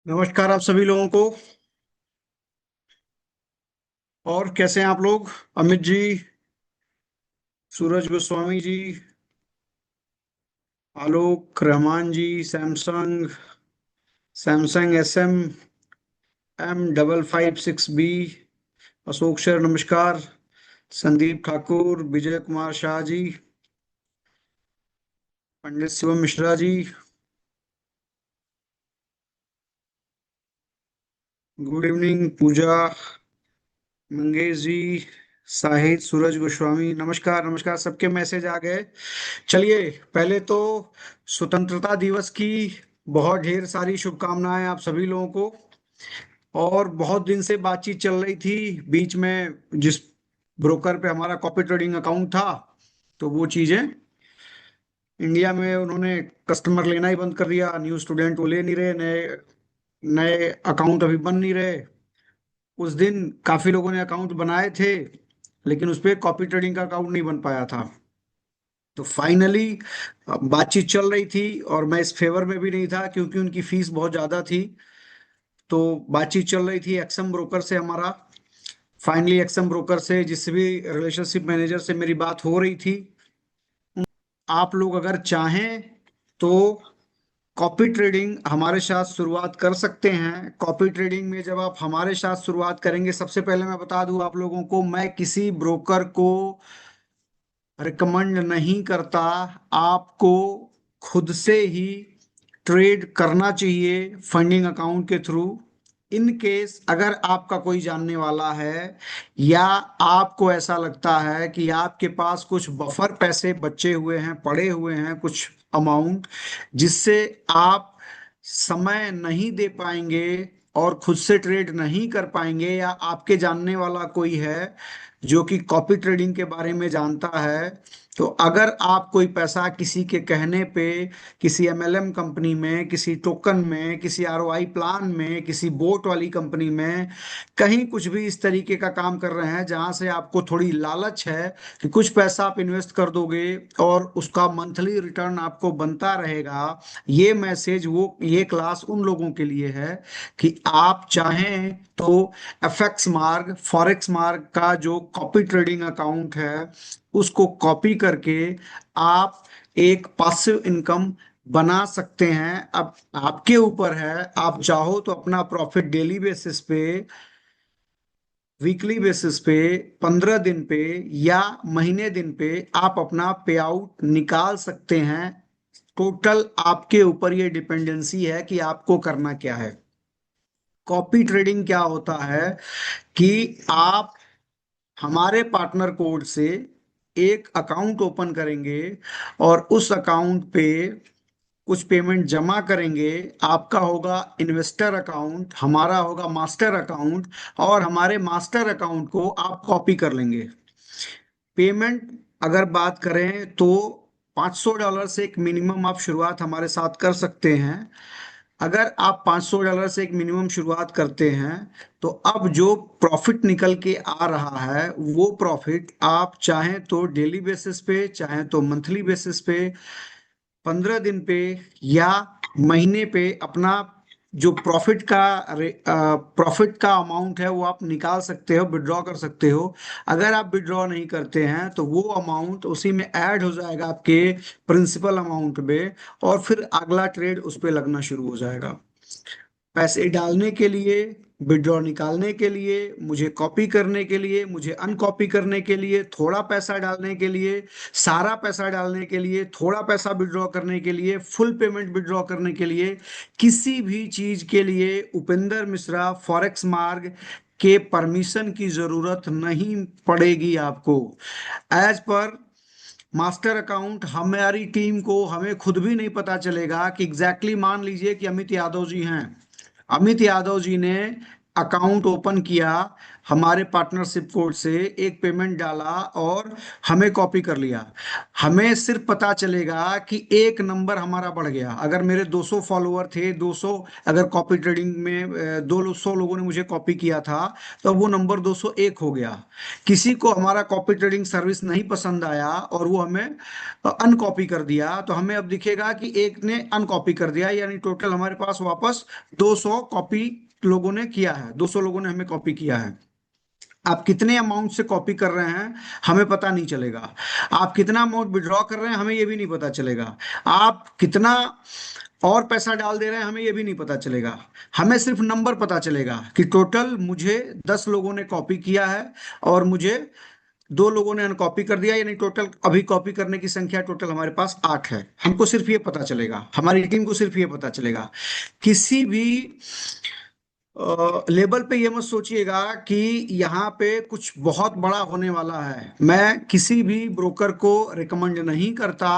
नमस्कार आप सभी लोगों को। और कैसे हैं आप लोग? Amit ji, Suraj Goswami ji, Alok Rahman ji, Samsung Samsung SM M556B, Ashok sir नमस्कार, संदीप ठाकुर, विजय कुमार शाह जी, पंडित शिवम मिश्रा जी, गुड इवनिंग पूजा, मंगेश जी, साहिद, सूरज गोस्वामी, नमस्कार नमस्कार। सबके मैसेज आ गए। चलिए, पहले तो स्वतंत्रता दिवस की बहुत ढेर सारी शुभकामनाएं आप सभी लोगों को। और बहुत दिन से बातचीत चल रही थी बीच में, जिस ब्रोकर पे हमारा कॉपी ट्रेडिंग अकाउंट था, तो वो चीजें इंडिया में उन्होंने कस्टमर लेना ही बंद कर दिया। न्यू स्टूडेंट वो ले नहीं रहे, नए नए अकाउंट अभी बन नहीं रहे। उस दिन काफी लोगों ने अकाउंट बनाए थे, लेकिन उस पे कॉपी ट्रेडिंग का अकाउंट नहीं बन पाया था। तो फाइनली बातचीत चल रही थी, और मैं इस फेवर में भी नहीं था क्योंकि उनकी फीस बहुत ज्यादा थी। तो बातचीत चल रही थी एक्सएम ब्रोकर से हमारा। फाइनली एक्सएम ब्रोकर से, जिससे भी रिलेशनशिप मैनेजर से मेरी बात हो रही थी, आप लोग अगर चाहें तो कॉपी ट्रेडिंग हमारे साथ शुरुआत कर सकते हैं। कॉपी ट्रेडिंग में जब आप हमारे साथ शुरुआत करेंगे, सबसे पहले मैं बता दूं आप लोगों को, मैं किसी ब्रोकर को रिकमेंड नहीं करता। आपको खुद से ही ट्रेड करना चाहिए फंडिंग अकाउंट के थ्रू। इन केस अगर आपका कोई जानने वाला है, या आपको ऐसा लगता है कि आपके पास कुछ बफर पैसे बचे हुए हैं, पड़े हुए हैं कुछ अमाउंट, जिससे आप समय नहीं दे पाएंगे और खुद से ट्रेड नहीं कर पाएंगे, या आपके जानने वाला कोई है जो कि कॉपी ट्रेडिंग के बारे में जानता है, तो अगर आप कोई पैसा किसी के कहने पे किसी एमएलएम कंपनी में, किसी टोकन में, किसी आरओआई प्लान में, किसी बोट वाली कंपनी में, कहीं कुछ भी इस तरीके का काम कर रहे हैं जहां से आपको थोड़ी लालच है कि कुछ पैसा आप इन्वेस्ट कर दोगे और उसका मंथली रिटर्न आपको बनता रहेगा, ये मैसेज, वो ये क्लास उन लोगों के लिए है कि आप चाहें तो एफएक्स मार्क, फॉरेक्स मार्क का जो कॉपी ट्रेडिंग अकाउंट है, उसको कॉपी करके आप एक पासिव इनकम बना सकते हैं। अब आपके ऊपर है, आप चाहो तो अपना प्रॉफिट डेली बेसिस पे, वीकली बेसिस पे, 15 दिन पे, या महीने दिन पे आप अपना पे आउट निकाल सकते हैं। टोटल आपके ऊपर ये डिपेंडेंसी है कि आपको करना क्या है। कॉपी ट्रेडिंग क्या होता है कि आप हमारे पार्टनर कोड से एक अकाउंट ओपन करेंगे, और उस अकाउंट पे कुछ पेमेंट जमा करेंगे। आपका होगा इन्वेस्टर अकाउंट, हमारा होगा मास्टर अकाउंट, और हमारे मास्टर अकाउंट को आप कॉपी कर लेंगे। पेमेंट अगर बात करें तो $500 से एक मिनिमम आप शुरुआत हमारे साथ कर सकते हैं। अगर आप $500 से एक मिनिमम शुरुआत करते हैं, तो अब जो प्रॉफिट निकल के आ रहा है, वो प्रॉफिट आप चाहें तो डेली बेसिस पे, चाहें तो मंथली बेसिस पे, 15 दिन पे, या महीने पे अपना जो प्रॉफिट का अमाउंट है वो आप निकाल सकते हो, विड्रॉ कर सकते हो। अगर आप विड्रॉ नहीं करते हैं तो वो अमाउंट उसी में ऐड हो जाएगा आपके प्रिंसिपल अमाउंट में, और फिर अगला ट्रेड उस पे लगना शुरू हो जाएगा। पैसे डालने के लिए, विड्रॉ निकालने के लिए, मुझे कॉपी करने के लिए, मुझे अनकॉपी करने के लिए, थोड़ा पैसा डालने के लिए, सारा पैसा डालने के लिए, थोड़ा पैसा विड्रॉ करने के लिए, फुल पेमेंट विड्रॉ करने के लिए, किसी भी चीज के लिए उपेंद्र मिश्रा फॉरेक्स मार्ग के परमिशन की जरूरत नहीं पड़ेगी आपको। एज पर मास्टर अकाउंट, हमारी टीम को, हमें खुद भी नहीं पता चलेगा कि एग्जैक्टली मान लीजिए कि अमित यादव जी हैं। अमित यादव जी ने अकाउंट ओपन किया, हमारे पार्टनरशिप कोड से एक पेमेंट डाला और हमें कॉपी कर लिया, हमें सिर्फ पता चलेगा कि एक नंबर हमारा बढ़ गया। अगर मेरे 200 फॉलोअर थे, 200, अगर कॉपी ट्रेडिंग में 200 लोगों ने मुझे कॉपी किया था, तो वो नंबर 201 हो गया। किसी को हमारा कॉपी ट्रेडिंग सर्विस नहीं पसंद आया और वो हमें अनकॉपी कर दिया, तो हमें अब दिखेगा कि एक ने अनकॉपी कर दिया, यानी टोटल हमारे पास वापस 200 कॉपी लोगों ने किया है, 200 लोगों ने हमें कॉपी किया है। आप कितने अमाउंट से कॉपी कर रहे हैं हमें पता नहीं चलेगा। आप कितना अमाउंट विड्रॉ कर रहे हैं हमें ये भी नहीं पता चलेगा। आप कितना और पैसा डाल दे रहे हैं हमें ये भी नहीं पता चलेगा। हमें सिर्फ नंबर पता चलेगा कि टोटल मुझे 10 लोगों ने कॉपी किया है और मुझे 2 लोगों ने अनकॉपी कर दिया, यानी टोटल अभी कॉपी करने की संख्या टोटल हमारे पास 8 है। हमको सिर्फ ये पता चलेगा, हमारी टीम को सिर्फ ये पता चलेगा। किसी भी लेवल पे ये मत सोचिएगा कि यहाँ पे कुछ बहुत बड़ा होने वाला है। मैं किसी भी ब्रोकर को रिकमेंड नहीं करता।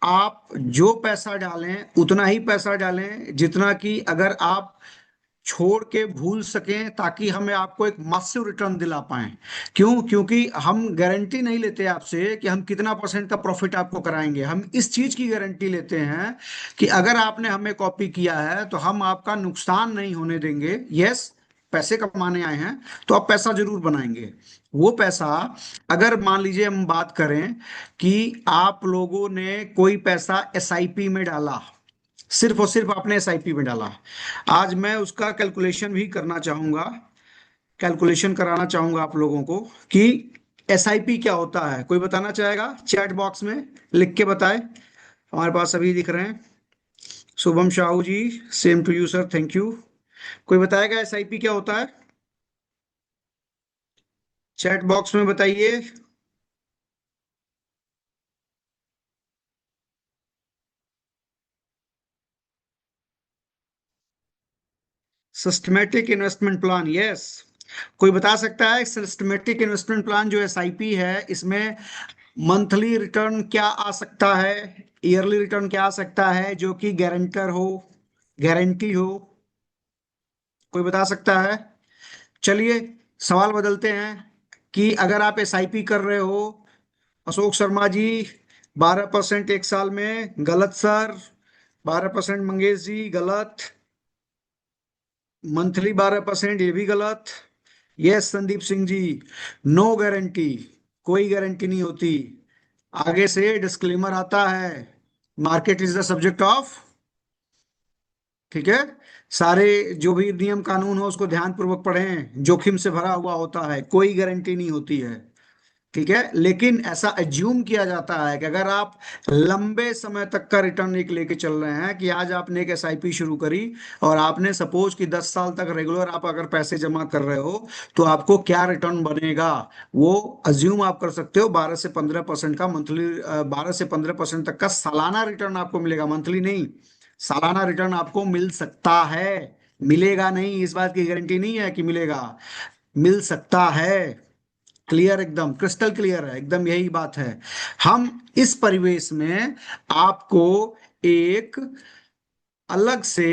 आप जो पैसा डालें उतना ही पैसा डालें जितना कि अगर आप छोड़ के भूल सकें, ताकि हमें आपको एक मासिव रिटर्न दिला पाएं। क्यों? क्योंकि हम गारंटी नहीं लेते आपसे कि हम कितना परसेंट का प्रॉफिट आपको कराएंगे। हम इस चीज की गारंटी लेते हैं कि अगर आपने हमें कॉपी किया है तो हम आपका नुकसान नहीं होने देंगे। यस, पैसे कमाने आए हैं तो आप पैसा जरूर बनाएंगे। वो पैसा, अगर मान लीजिए हम बात करें कि आप लोगों ने कोई पैसा एसआईपी में डाला, सिर्फ और सिर्फ आपने एसआईपी में डाला, आज मैं उसका कैलकुलेशन भी करना चाहूंगा, कैलकुलेशन कराना चाहूंगा आप लोगों को कि एसआईपी क्या होता है। कोई बताना चाहेगा? चैट बॉक्स में लिख के बताए, हमारे पास सभी दिख रहे हैं। Shubham Sahu ji, same to you sir, thank you. कोई बताएगा एसआईपी क्या होता है? चैट बॉक्स में बताइए। Systematic investment plan, yes. कोई बता सकता है सिस्टमेटिक इन्वेस्टमेंट प्लान जो एसआईपी है, इसमें मंथली रिटर्न क्या आ सकता है, ईयरली रिटर्न क्या आ सकता है जो कि गारंटर हो, गारंटी हो? कोई बता सकता है? चलिए, सवाल बदलते हैं कि अगर आप एसआईपी कर रहे हो, अशोक शर्मा जी, 12% एक साल में, गलत सर। 12% मंगेश जी, गलत। मंथली 12% ये भी गलत। Yes Sandeep Singh ji, no guarantee, कोई गारंटी नहीं होती। आगे से डिस्क्लेमर आता है, market is the subject of. ठीक है, सारे जो भी नियम कानून हो उसको ध्यान पूर्वक पढ़ें, जोखिम से भरा हुआ होता है, कोई गारंटी नहीं होती है। ठीक है, लेकिन ऐसा एज्यूम किया जाता है कि अगर आप लंबे समय तक का रिटर्न एक लेके चल रहे हैं, कि आज आपने एक एसआईपी शुरू करी और आपने सपोज कि 10 साल तक रेगुलर आप अगर पैसे जमा कर रहे हो, तो आपको क्या रिटर्न बनेगा वो अज्यूम आप कर सकते हो। 12 से 15% का मंथली, 12 से 15% तक का सालाना रिटर्न आपको मिलेगा, मंथली नहीं, सालाना रिटर्न आपको मिल सकता है। मिलेगा नहीं इस बात की गारंटी नहीं है कि मिलेगा, मिल सकता है। क्लियर, एकदम क्रिस्टल क्लियर है, एकदम यही बात है। हम इस परिवेश में आपको एक अलग से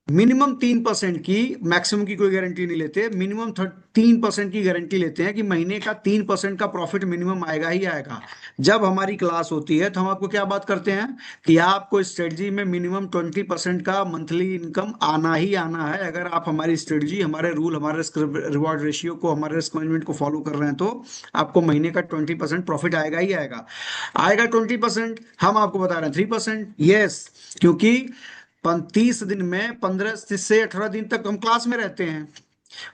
मिनिमम 3% की, मैक्सिमम की कोई गारंटी नहीं लेते, मिनिमम 3% की गारंटी लेते हैं कि महीने का 3% का प्रॉफिट मिनिमम आएगा ही आएगा। जब हमारी क्लास होती है तो हम आपको क्या बात करते हैं कि आपको स्ट्रेटजी में मिनिमम 20% का मंथली इनकम आना ही आना है। अगर आप हमारी स्ट्रेटजी, हमारे रूल, हमारे रिस्क रिवॉर्ड रेशियो को, हमारे रिस्क मैनेजमेंट को फॉलो कर रहे हैं तो आपको महीने का 20% प्रॉफिट आएगा ही आएगा। आएगा 20%, हम आपको बता रहे हैं 3%। यस, क्योंकि 30 दिन में 15 से 18 दिन तक हम क्लास में रहते हैं।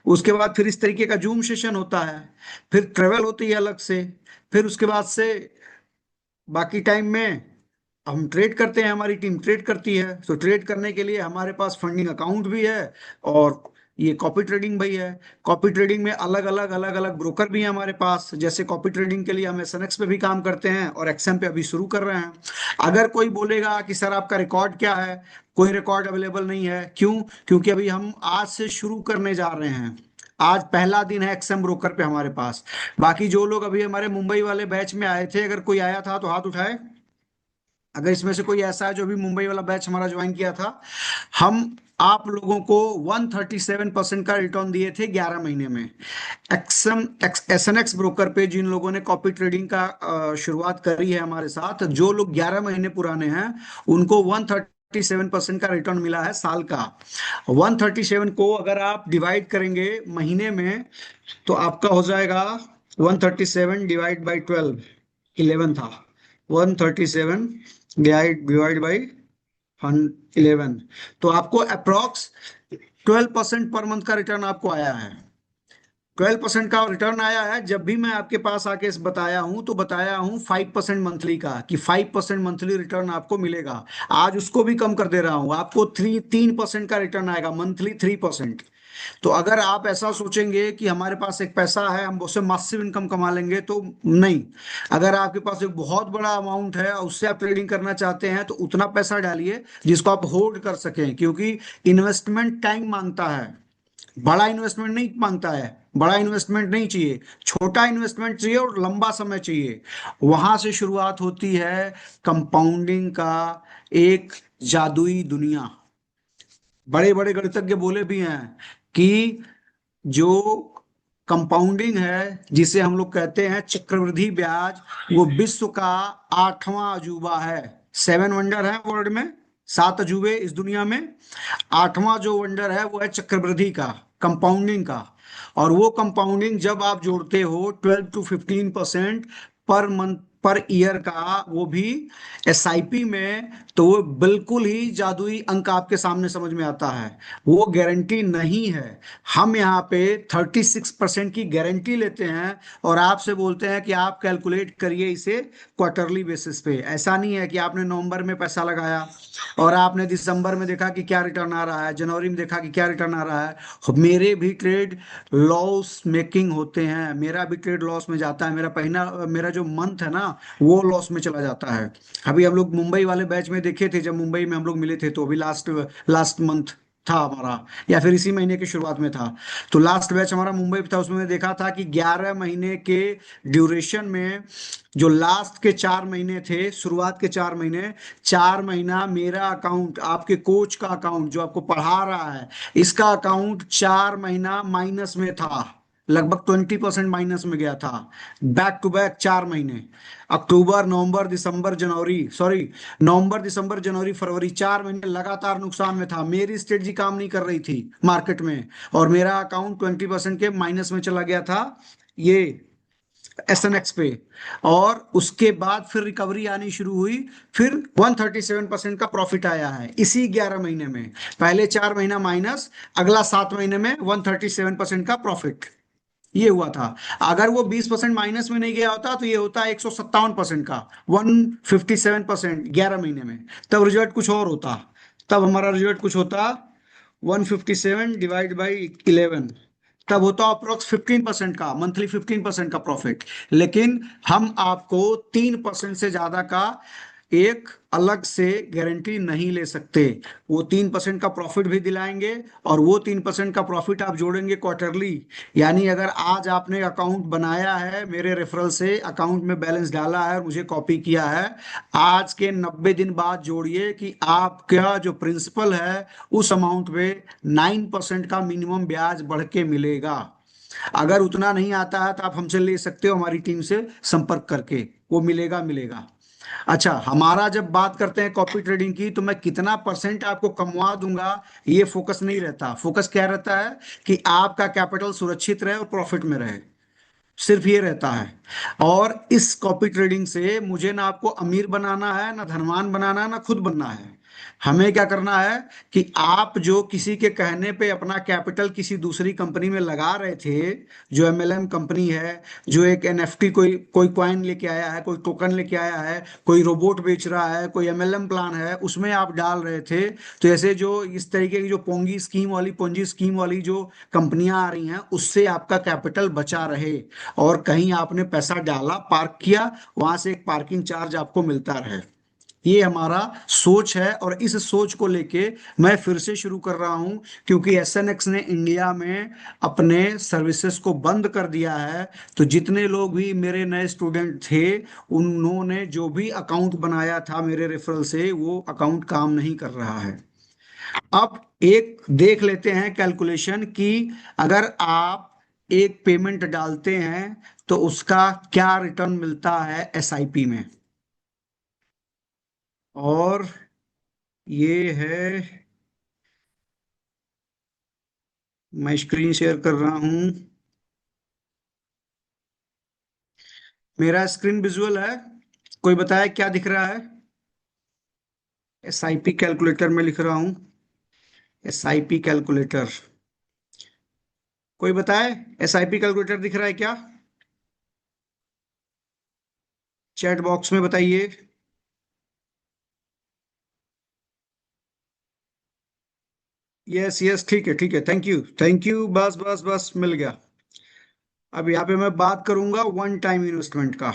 उसके बाद फिर इस तरीके का जूम सेशन होता है, फिर ट्रेवल होती है अलग से, फिर उसके बाद से बाकी टाइम में हम ट्रेड करते हैं, हमारी टीम ट्रेड करती है। तो ट्रेड करने के लिए हमारे पास फंडिंग अकाउंट भी है और ये कॉपी ट्रेडिंग भी है। कॉपी ट्रेडिंग में अलग अलग ब्रोकर भी हैं हमारे पास। जैसे कॉपी ट्रेडिंग के लिए हम एसएनएक्स पे भी काम करते हैं और एक्सएम पे अभी शुरू कर रहे हैं। अगर कोई बोलेगा कि सर आपका रिकॉर्ड क्या है, कोई रिकॉर्ड अवेलेबल नहीं है। क्यों? क्योंकि अभी हम आज से शुरू करने जा रहे हैं। आज पहला दिन है एक्सएम ब्रोकर पे हमारे पास। बाकी जो लोग अभी हमारे मुंबई वाले बैच में आए थे, अगर कोई आया था तो हाथ उठाए। अगर इसमें से कोई ऐसा है जो भी मुंबई वाला बैच हमारा ज्वाइन किया था, हम आप लोगों को 137% का रिटर्न दिए थे 11 महीने में। एक्सएम SNX ब्रोकर पे जिन लोगों ने कॉपी ट्रेडिंग का शुरुआत करी है हमारे साथ, जो लोग 11 महीने पुराने हैं, उनको 137% का रिटर्न मिला है साल का। 137 को अगर आप डिवाइड करेंगे महीने में, तो आपका हो जाएगा 137 डिवाइड बाई 12, 11 था। 137 डिवाइड बाई 11, तो आपको अप्रोक्स 12% पर मंथ का रिटर्न आपको आया है। 12% का रिटर्न आया है। जब भी मैं आपके पास आके इस बताया हूं तो बताया हूं 5% मंथली का, कि 5% मंथली रिटर्न आपको मिलेगा। आज उसको भी कम कर दे रहा हूं, आपको 3% का रिटर्न आएगा मंथली, 3%। तो अगर आप ऐसा सोचेंगे कि हमारे पास एक पैसा है, हम उससे मासिव इनकम कमा लेंगे, तो नहीं। अगर आपके पास एक बहुत बड़ा अमाउंट है और उससे आप ट्रेडिंग करना चाहते हैं, तो उतना पैसा डालिए जिसको आप होल्ड कर सकें, क्योंकि इन्वेस्टमेंट टाइम मांगता है, बड़ा इन्वेस्टमेंट नहीं मांगता है। बड़ा इन्वेस्टमेंट नहीं चाहिए, छोटा इन्वेस्टमेंट चाहिए और लंबा समय चाहिए। वहां से शुरुआत होती है कंपाउंडिंग का एक जादुई दुनिया। बड़े बड़े गणितज्ञ बोले भी हैं कि जो कंपाउंडिंग है, जिसे हम लोग कहते हैं चक्रवृद्धि ब्याज, वो विश्व का 8वां अजूबा है। 7 वंडर है वर्ल्ड में, 7 अजूबे इस दुनिया में। 8वां जो वंडर है वो है चक्रवृद्धि का, कंपाउंडिंग का। और वो कंपाउंडिंग जब आप जोड़ते हो 12 to 15% per month per year का, वो भी SIP में, तो वो बिल्कुल ही जादुई अंक आपके सामने समझ में आता है। वो गारंटी नहीं है। हम यहाँ पे 36% की गारंटी लेते हैं और आपसे बोलते हैं कि आप कैलकुलेट करिए इसे क्वार्टरली बेसिस पे। ऐसा नहीं है कि आपने नवंबर में पैसा लगाया और आपने दिसंबर में देखा कि क्या रिटर्न आ रहा है, जनवरी में देखा कि क्या रिटर्न आ रहा है। मेरे भी ट्रेड लॉस मेकिंग होते हैं, मेरा भी ट्रेड लॉस में जाता है। मेरा जो मंथ है ना, वो लॉस में चला जाता है। अभी हम लोग मुंबई वाले बैच में देखे थे, जब मुंबई में हम लोग मिले थे, तो अभी लास्ट लास्ट मंथ था हमारा, या फिर इसी महीने की शुरुआत में था। तो लास्ट बैच हमारा मुंबई में था, उसमें मैंने देखा था कि 11 महीने के ड्यूरेशन में जो लास्ट के 4 महीने थे, शुरुआत के 4 महीने, 4 महीना मेरा अकाउंट, आपके कोच का अकाउंट जो आपको पढ़ा रहा है, इसका अकाउंट 4 महीना माइनस में था। लगभग 20% माइनस में गया था, बैक टू बैक 4 महीने। अक्टूबर नवंबर दिसंबर जनवरी, सॉरी, नवंबर दिसंबर जनवरी फरवरी, 4 महीने लगातार नुकसान में था। मेरी स्ट्रेटजी काम नहीं कर रही थी मार्केट में, और मेरा अकाउंट 20% के माइनस में चला गया था, ये SNX पे। और उसके बाद फिर रिकवरी आनी शुरू हुई, फिर 137% का प्रॉफिट आया है इसी 11 महीने में। पहले 4 महीना माइनस, अगला 7 महीने में 137% का प्रॉफिट, ये हुआ था। अगर वो 20% माइनस में नहीं गया होता, तो ये होता 157% का, 157% 11 महीने में। तब रिजल्ट कुछ और होता, तब हमारा रिजल्ट कुछ होता 157 डिवाइड बाई 11, तब होता अप्रोक्स 15% का मंथली, 15% का प्रॉफिट। लेकिन हम आपको 3% से ज्यादा का एक अलग से गारंटी नहीं ले सकते। वो 3% का प्रॉफिट भी दिलाएंगे, और वो 3% का प्रॉफिट आप जोड़ेंगे क्वार्टरली। यानी अगर आज आपने अकाउंट बनाया है, मेरे रेफरल से अकाउंट में बैलेंस डाला है और मुझे कॉपी किया है, आज के 90 दिन बाद जोड़िए कि आपका जो प्रिंसिपल है उस अमाउंट पे 9% का मिनिमम ब्याज बढ़ के मिलेगा। अगर उतना नहीं आता है तो आप हमसे ले सकते हो, हमारी टीम से संपर्क करके, वो मिलेगा मिलेगा। अच्छा, हमारा जब बात करते हैं कॉपी ट्रेडिंग की, तो मैं कितना परसेंट आपको कमवा दूंगा, ये फोकस नहीं रहता। फोकस क्या रहता है कि आपका कैपिटल सुरक्षित रहे और प्रॉफिट में रहे, सिर्फ ये रहता है। और इस कॉपी ट्रेडिंग से मुझे ना आपको अमीर बनाना है, ना धनवान बनाना है, ना खुद बनना है। हमें क्या करना है कि आप जो किसी के कहने पे अपना कैपिटल किसी दूसरी कंपनी में लगा रहे थे, जो MLM कंपनी है, जो एक NFT, कोई कोई कॉइन लेके आया है, कोई टोकन लेके आया है, कोई रोबोट बेच रहा है, कोई MLM प्लान है, उसमें आप डाल रहे थे। तो ऐसे जो इस तरीके की जो पोंजी स्कीम वाली जो कंपनियां आ रही हैं, उससे आपका कैपिटल बचा रहे, और कहीं आपने पैसा डाला, पार्क किया, वहां से एक पार्किंग चार्ज आपको मिलता रहे। ये हमारा सोच है, और इस सोच को लेके मैं फिर से शुरू कर रहा हूं, क्योंकि एसएनएक्स ने इंडिया में अपने सर्विसेज को बंद कर दिया है। तो जितने लोग भी मेरे नए स्टूडेंट थे, उन्होंने जो भी अकाउंट बनाया था मेरे रेफरल से, वो अकाउंट काम नहीं कर रहा है। अब एक देख लेते हैं कैलकुलेशन कि अगर आप एक पेमेंट डालते हैं तो उसका क्या रिटर्न मिलता है एसआईपी में। और ये है, मैं स्क्रीन शेयर कर रहा हूं। मेरा स्क्रीन विजुअल है, कोई बताए क्या दिख रहा है? एसआईपी कैलकुलेटर में लिख रहा हूं, एसआईपी कैलकुलेटर। कोई बताए, एसआईपी कैलकुलेटर दिख रहा है क्या? चैट बॉक्स में बताइए। यस यस, ठीक है ठीक है, थैंक यू थैंक यू, बस बस बस मिल गया। अब यहाँ पे मैं बात करूंगा वन टाइम इन्वेस्टमेंट का।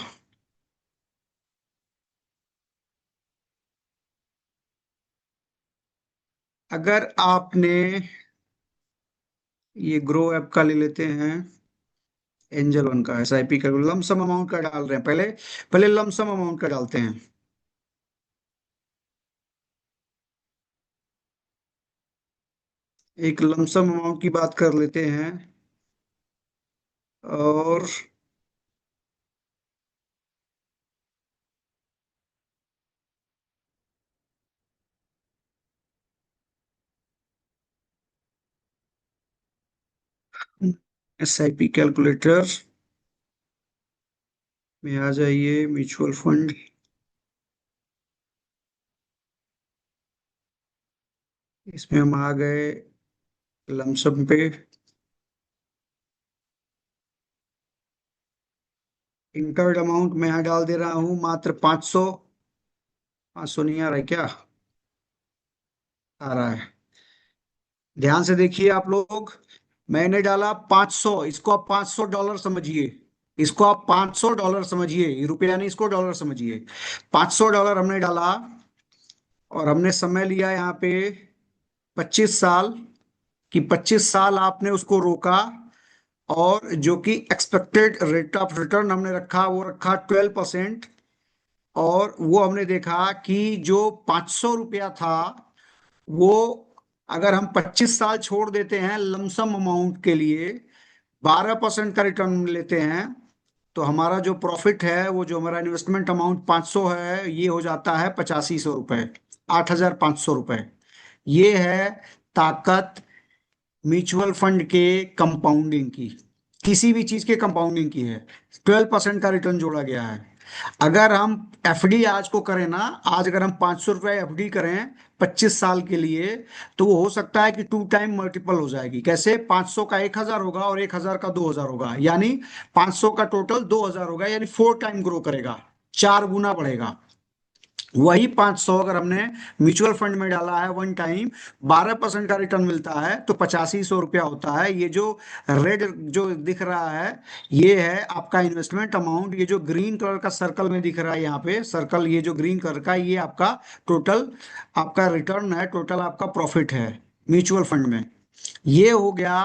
अगर आपने, ये ग्रो ऐप का ले लेते हैं, एंजल वन का एसआईपी का लमसम अमाउंट का डाल रहे हैं, पहले पहले लमसम अमाउंट का डालते हैं। एक लमसम अमाउंट की बात कर लेते हैं। और एसआईपी कैलकुलेटर में आ जाइए, म्यूचुअल फंड। इसमें हम आ गए लमसम पे। इंटर्ड अमाउंट मैं यहाँ डाल दे रहा हूँ मात्र 500। 500 नहीं आ रहा है क्या? आ रहा है। ध्यान से देखिए आप लोग, मैंने डाला 500, इसको आप $500 समझिए। इसको आप $500 समझिए, ये रुपया नहीं, इसको डॉलर समझिए। $500 हमने डाला, और हमने समय लिया यहाँ पे 25 साल, कि 25 साल आपने उसको रोका। और जो कि एक्सपेक्टेड रेट ऑफ रिटर्न हमने रखा, वो रखा 12%। और वो हमने देखा कि जो ₹500 था, वो अगर हम 25 साल छोड़ देते हैं लमसम अमाउंट के लिए, 12% का रिटर्न लेते हैं, तो हमारा जो प्रॉफिट है, वो जो हमारा इन्वेस्टमेंट अमाउंट 500 है, ये हो जाता है 8500 रुपये, 8500 रुपये। ये है ताकत म्यूचुअल फंड के कंपाउंडिंग की, किसी भी चीज के कंपाउंडिंग की है। 12% का रिटर्न जोड़ा गया है। अगर हम एफडी आज को करें ना, आज अगर हम ₹500 एफडी करें 25 साल के लिए, तो वो हो सकता है कि 2 टाइम मल्टीपल हो जाएगी। कैसे? 500 का 1000 होगा, और 1000 का 2000 होगा, यानी 500 का टोटल 2000 होगा, यानी 4 टाइम ग्रो करेगा, 4 गुना बढ़ेगा। वही 500 अगर हमने म्यूचुअल फंड में डाला है वन टाइम, 12% का रिटर्न मिलता है, तो 8500 रुपया होता है। ये जो रेड जो दिख रहा है, ये है आपका इन्वेस्टमेंट अमाउंट। ये जो ग्रीन कलर का सर्कल में दिख रहा है यहाँ पे सर्कल, ये जो ग्रीन कलर का, ये आपका टोटल आपका रिटर्न है, टोटल आपका प्रॉफिट है म्यूचुअल फंड में। ये हो गया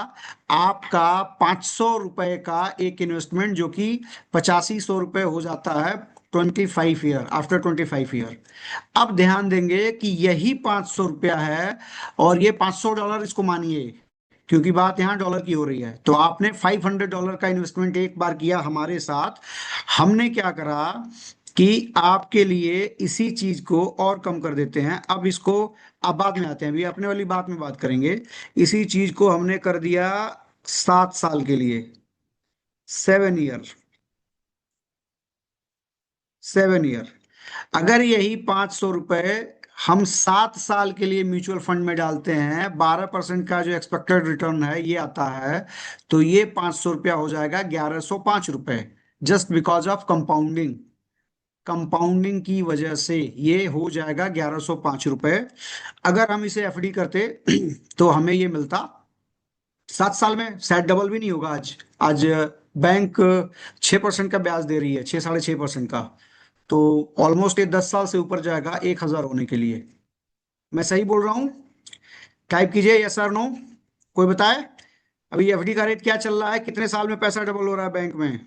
आपका ₹500 का एक इन्वेस्टमेंट, जो कि 8500 रुपये हो जाता है 25 ईयर, आफ्टर 25 ईयर। अब ध्यान देंगे कि यही ₹500 है, और ये $500 इसको मानिए, क्योंकि बात यहाँ डॉलर की हो रही है। तो आपने $500 का इन्वेस्टमेंट एक बार किया हमारे साथ। हमने क्या करा कि आपके लिए इसी चीज को और कम कर देते हैं। अब इसको, अब बाद में आते हैं, अभी अपने वाली बात में बात करेंगे। इसी चीज को हमने कर दिया 7 साल के लिए, 7 ईयर, 7 ईयर। अगर यही ₹500 हम 7 साल के लिए म्यूचुअल फंड में डालते हैं, 12% का जो एक्सपेक्टेड रिटर्न है ये आता है, तो ये ₹500 हो जाएगा ₹1105, just because of compounding. Compounding की वजह से ये हो जाएगा ₹1105। अगर हम इसे एफडी करते तो हमें ये मिलता 7 साल में, शायद डबल भी नहीं होगा। आज आज बैंक 6% का ब्याज दे रही है, 6 साढ़े 6% का। तो ऑलमोस्ट ये 10 साल से ऊपर जाएगा 1,000 होने के लिए। मैं सही बोल रहा हूँ? टाइप कीजिए यस और नो। कोई बताए अभी एफडी का रेट क्या चल रहा है, कितने साल में पैसा डबल हो रहा है बैंक में?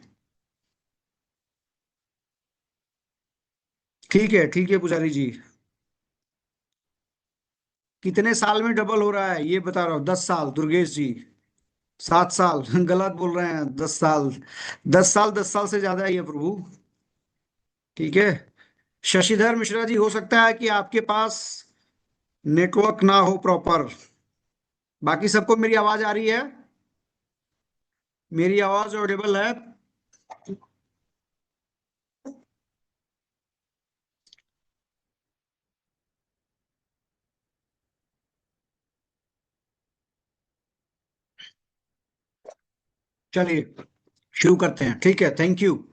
ठीक है पुजारी जी। कितने साल में डबल हो रहा है ये बता रहा हूँ, 10 साल दुर्गेश जी। 7 साल गलत बोल रहे हैं, 10 साल। 10 साल, 10 साल से ज्यादा ही है प्रभु। ठीक है। शशिधर मिश्रा जी, हो सकता है कि आपके पास नेटवर्क ना हो प्रॉपर। बाकी सबको मेरी आवाज आ रही है? मेरी आवाज ऑडिबल है? चलिए शुरू करते हैं, ठीक है, थैंक यू।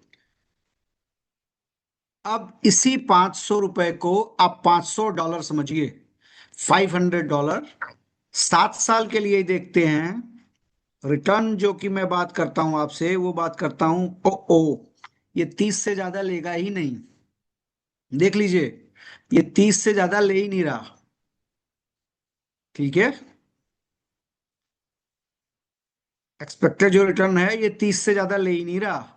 अब इसी ₹500 को आप $500 समझिए, $500। 7 साल के लिए देखते हैं। रिटर्न जो कि मैं बात करता हूं आपसे, वो बात करता हूं ओ ये 30 से ज्यादा लेगा ही नहीं। देख लीजिए, ये 30 से ज्यादा ले ही नहीं रहा। ठीक है। एक्सपेक्टेड जो रिटर्न है ये 30 से ज्यादा ले ही नहीं रहा।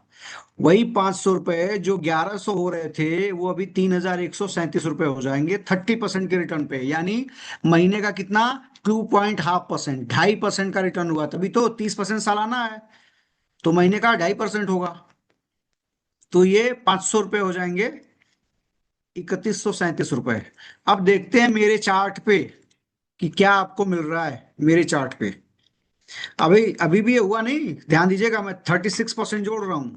वही ₹500 जो 1,100 हो रहे थे, वो अभी ₹3,137 हो जाएंगे 30% के रिटर्न पे। यानी महीने का कितना? 2.5%, 2.5% का रिटर्न हुआ। तभी तो 30% सालाना है, तो महीने का 2.5% होगा। तो ये ₹500 हो जाएंगे ₹3,137। अब देखते हैं मेरे चार्ट पे कि क्या आपको मिल रहा है मेरे चार्ट पे। अभी अभी भी ये हुआ नहीं, ध्यान दीजिएगा, मैं 36% जोड़ रहा हूं।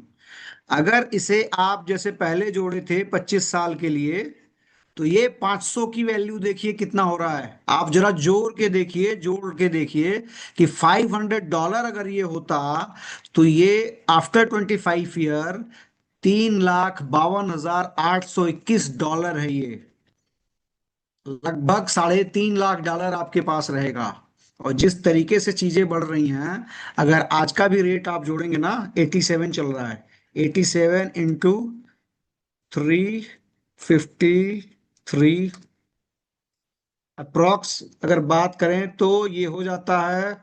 अगर इसे आप जैसे पहले जोड़े थे 25 साल के लिए, तो ये 500 की वैल्यू देखिए कितना हो रहा है। आप जरा जोड़ के देखिए, जोड़ के देखिए कि $500 अगर ये होता, तो ये आफ्टर 25 ईयर $3,52,821 है ये। लगभग $3.5 लाख आपके पास रहेगा। और जिस तरीके से चीजें बढ़ रही हैं, अगर आज का भी रेट आप जोड़ेंगे ना, 87 चल रहा है। 87 इंटू 353, अप्रोक्स अगर बात करें तो ये हो जाता है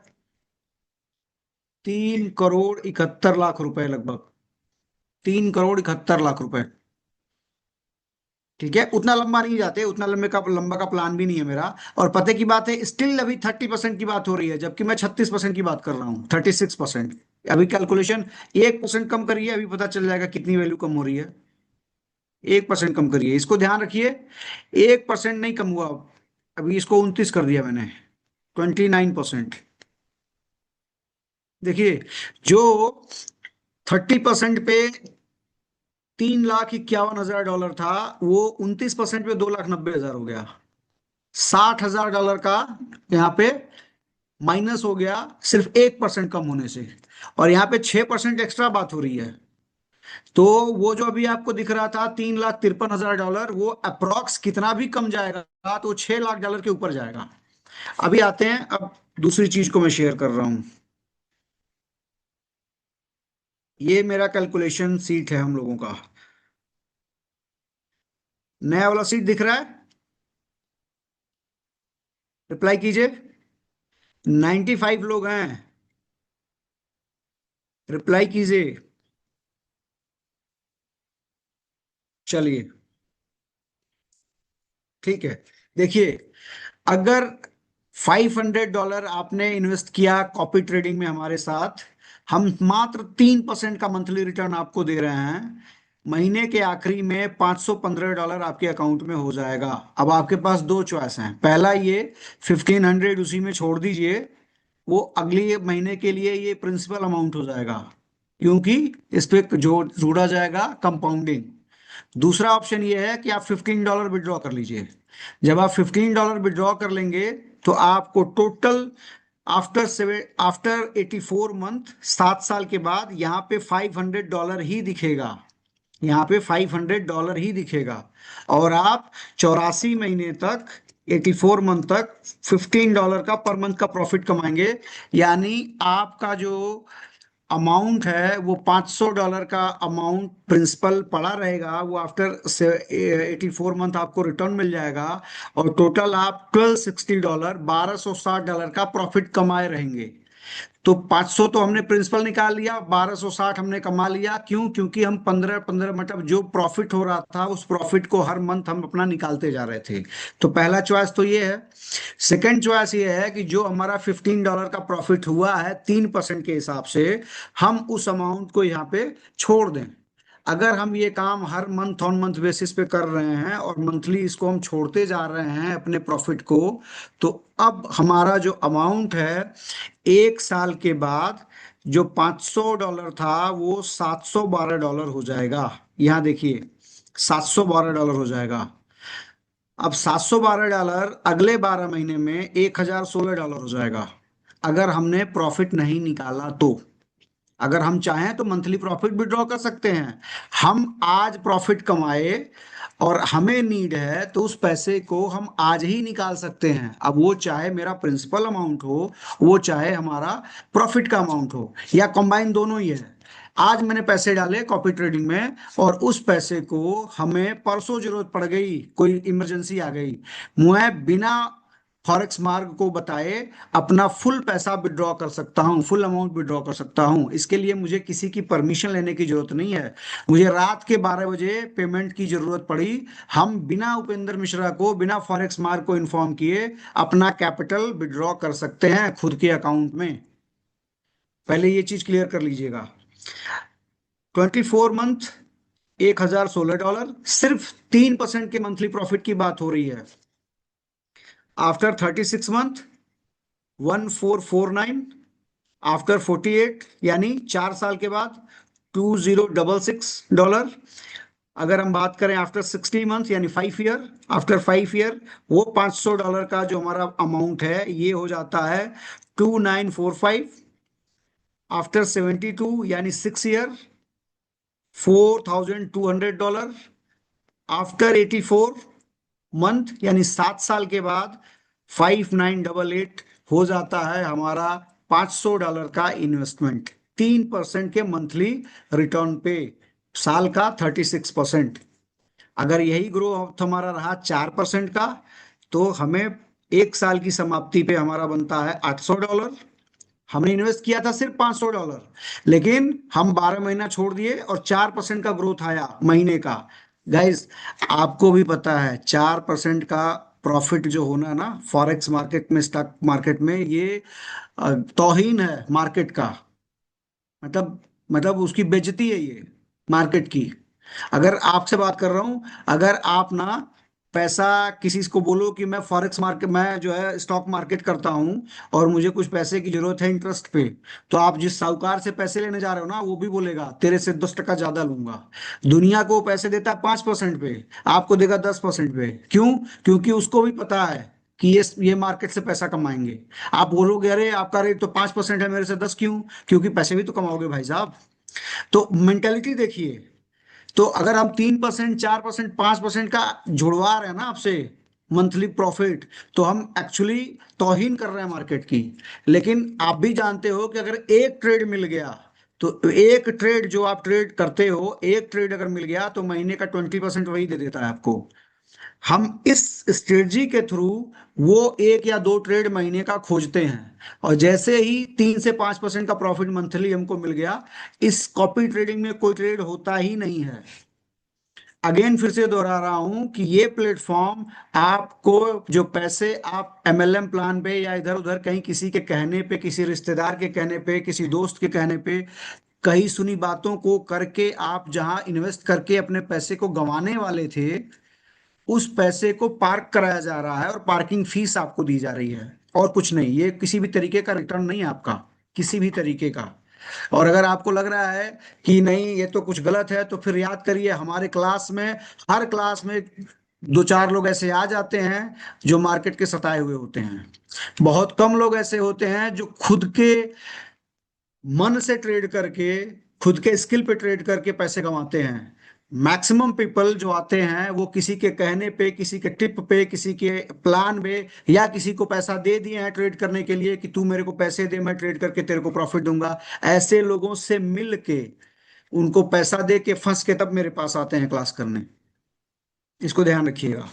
3,71,लाख रुपए लगभग। 3,71,लाख रुपए। ठीक है, उतना लंबा नहीं जाते, उतना लंबा का प्लान भी नहीं है मेरा। और पते की बात है, स्टिल अभी 30% की बात हो रही है, जबकि मैं 36% की बात कर रहा हूँ, 36%। अभी कैलकुलेशन 1% कम करिए, अभी पता चल जाएगा कितनी वैल्यू कम हो रही है। 1% कम करिए, इसको ध्यान रखिए। 1% नहीं कम हुआ, अभी इसको 29 कर दिया मैंने, 29%। देखिए, जो 30% पे $3,51,000 था, वो 29% पे $2,90,000 हो गया। $60,000 का यहाँ पे माइनस हो गया, सिर्फ 1% कम होने से। और यहाँ पे 6% एक्स्ट्रा बात हो रही है। तो वो जो अभी आपको दिख रहा था $3,53,000, वो अप्रोक्स कितना भी कम जाएगा तो $6 लाख के ऊपर जाएगा। अभी आते हैं, अब दूसरी चीज को मैं शेयर कर रहा हूं। ये मेरा कैलकुलेशन सीट है हम लोगों का। नया वाला सीट दिख रहा है? रिप्लाई कीजिए। 95 लोग हैं, रिप्लाई कीजिए। चलिए, ठीक है। देखिए, अगर $500 आपने इन्वेस्ट किया कॉपी ट्रेडिंग में हमारे साथ, हम मात्र 3% का मंथली रिटर्न आपको दे रहे हैं। महीने के आखिरी में $515 आपके अकाउंट में हो जाएगा। अब आपके पास दो चॉइस हैं। पहला, ये 1500 उसी में छोड़ दीजिए, वो अगली महीने के लिए ये प्रिंसिपल अमाउंट हो जाएगा, क्योंकि इस पे जो जोड़ा जाएगा कंपाउंडिंग। दूसरा ऑप्शन ये है कि आप $15 विड्रॉ कर लीजिए। जब आप $15 विड्रॉ कर लेंगे, तो आपको टोटल आफ्टर 84 मंथ, 7 साल के बाद, यहाँ पे $500 ही दिखेगा। यहाँ पे $500 ही दिखेगा। और आप 84 महीने तक, 84 मंथ तक $15 का पर मंथ का प्रॉफिट कमाएंगे। यानी आपका जो अमाउंट है वो $500 का अमाउंट प्रिंसिपल पड़ा रहेगा, वो आफ्टर 84 मंथ आपको रिटर्न मिल जाएगा, और टोटल आप $1260 $1260 का प्रॉफिट कमाए रहेंगे। तो 500 तो हमने प्रिंसिपल निकाल लिया, 1260 हमने कमा लिया। क्यों? क्योंकि हम 15 15 मतलब जो प्रॉफिट हो रहा था उस प्रॉफिट को हर मंथ हम अपना निकालते जा रहे थे। तो पहला चॉइस तो ये है। सेकंड चॉइस ये है कि जो हमारा $15 का प्रॉफिट हुआ है 3% के हिसाब से, हम उस अमाउंट को यहाँ पे छोड़ दें। अगर हम ये काम हर मंथ ऑन मंथ बेसिस पे कर रहे हैं और मंथली इसको हम छोड़ते जा रहे हैं अपने प्रॉफिट को, तो अब हमारा जो अमाउंट है 1 साल के बाद जो $500 था वो $712 हो जाएगा। यहाँ देखिए, $712 हो जाएगा। अब $712 अगले 12 महीने में $1016 हो जाएगा, अगर हमने प्रॉफिट नहीं निकाला तो। अगर हम चाहें तो मंथली प्रॉफिट विड्रॉ कर सकते हैं। हम आज प्रॉफिट कमाए और हमें नीड है तो उस पैसे को हम आज ही निकाल सकते हैं। अब वो चाहे मेरा प्रिंसिपल अमाउंट हो, वो चाहे हमारा प्रॉफिट का अमाउंट हो, या कंबाइन दोनों ही है। आज मैंने पैसे डाले कॉपी ट्रेडिंग में और उस पैसे को हमें परसों जरूरत पड़ गई, कोई इमरजेंसी आ गई, मैं बिना फॉरेक्स मार्क को बताए अपना फुल पैसा विड्रॉ कर सकता हूँ, फुल अमाउंट विड्रॉ कर सकता हूँ। इसके लिए मुझे किसी की परमिशन लेने की जरूरत नहीं है। मुझे रात के 12 बजे पेमेंट की जरूरत पड़ी, हम बिना उपेंद्र मिश्रा को, बिना फॉरेक्स मार्क को इन्फॉर्म किए अपना कैपिटल विड्रॉ कर सकते हैं खुद के अकाउंट में। पहले ये चीज क्लियर कर लीजिएगा। 24 मंथ $1016, सिर्फ 3% के मंथली प्रॉफिट की बात हो रही है। आफ्टर 36 मंथ 1449, आफ्टर 48 यानी 4 साल के बाद $2066। अगर हम बात करें आफ्टर 60 मंथ यानी 5 ईयर, आफ्टर 5 ईयर वो $500 का जो हमारा अमाउंट है ये हो जाता है 2945। आफ्टर 72 यानी 6 ईयर $4200। आफ्टर 84 मंथ यानी 7 साल के बाद 5988 हो जाता है हमारा $500 का इन्वेस्टमेंट, 3% के मंथली रिटर्न पे, साल का 36%। अगर यही ग्रोथ हमारा रहा 4% का, तो हमें 1 साल की समाप्ति पे हमारा बनता है $800। हमने इन्वेस्ट किया था सिर्फ $500, लेकिन हम 12 महीना छोड़ दिए और 4% का ग्रोथ आया महीने का। गाइस, आपको भी पता है 4% का प्रॉफिट जो होना है ना फॉरेक्स मार्केट में, स्टॉक मार्केट में, ये तौहीन है मार्केट का। मतलब उसकी बेइज्जती है ये मार्केट की। अगर आपसे बात कर रहा हूं, अगर आप ना पैसा किसी को बोलो कि मैं फॉरेक्स मार्केट, मैं जो है स्टॉक मार्केट करता हूं और मुझे कुछ पैसे की जरूरत है इंटरेस्ट पे, तो आप जिस साहूकार से पैसे लेने जा रहे हो ना वो भी बोलेगा तेरे से 10% ज्यादा लूंगा। दुनिया को वो पैसे देता है 5% पे, आपको देगा 10% पे। क्यों? क्योंकि उसको भी पता है कि ये मार्केट से पैसा कमाएंगे। आप बोलोगे अरे आपका रेट तो 5% है, मेरे से 10 क्यों? क्योंकि पैसे भी तो कमाओगे भाई साहब। तो मेंटेलिटी देखिए। तो अगर हम 3% 4% 5% का जुड़वा रहे हैं ना आपसे मंथली प्रॉफिट, तो हम एक्चुअली तौहीन कर रहे हैं मार्केट की। लेकिन आप भी जानते हो कि अगर एक ट्रेड मिल गया, तो एक ट्रेड जो आप ट्रेड करते हो, एक ट्रेड अगर मिल गया तो महीने का 20% वही दे देता है आपको। हम इस स्ट्रेटजी के थ्रू वो एक या दो ट्रेड महीने का खोजते हैं, और जैसे ही 3 से 5% का प्रॉफिट मंथली हमको मिल गया, इस कॉपी ट्रेडिंग में कोई ट्रेड होता ही नहीं है। अगेन फिर से दोहरा रहा हूं कि ये प्लेटफॉर्म आपको, जो पैसे आप एमएलएम प्लान पे या इधर उधर कहीं किसी के कहने पे, किसी रिश्तेदार के कहने पे, किसी दोस्त के कहने पे, कहीं सुनी बातों को करके आप जहां इन्वेस्ट करके अपने पैसे को गंवाने वाले थे, उस पैसे को पार्क कराया जा रहा है और पार्किंग फीस आपको दी जा रही है, और कुछ नहीं। ये किसी भी तरीके का रिटर्न नहीं है आपका, किसी भी तरीके का। और अगर आपको लग रहा है कि नहीं ये तो कुछ गलत है, तो फिर याद करिए हमारे क्लास में, हर क्लास में दो चार लोग ऐसे आ जाते हैं जो मार्केट के सताए हुए होते हैं। बहुत कम लोग ऐसे होते हैं जो खुद के मन से ट्रेड करके, खुद के स्किल पे ट्रेड करके पैसे कमाते हैं। मैक्सिमम पीपल जो आते हैं वो किसी के कहने पे, किसी के टिप पे, किसी के प्लान पे, या किसी को पैसा दे दिए हैं ट्रेड करने के लिए कि तू मेरे को पैसे दे, मैं ट्रेड करके तेरे को प्रॉफिट दूंगा। ऐसे लोगों से मिल के, उनको पैसा दे के फंस के तब मेरे पास आते हैं क्लास करने। इसको ध्यान रखिएगा।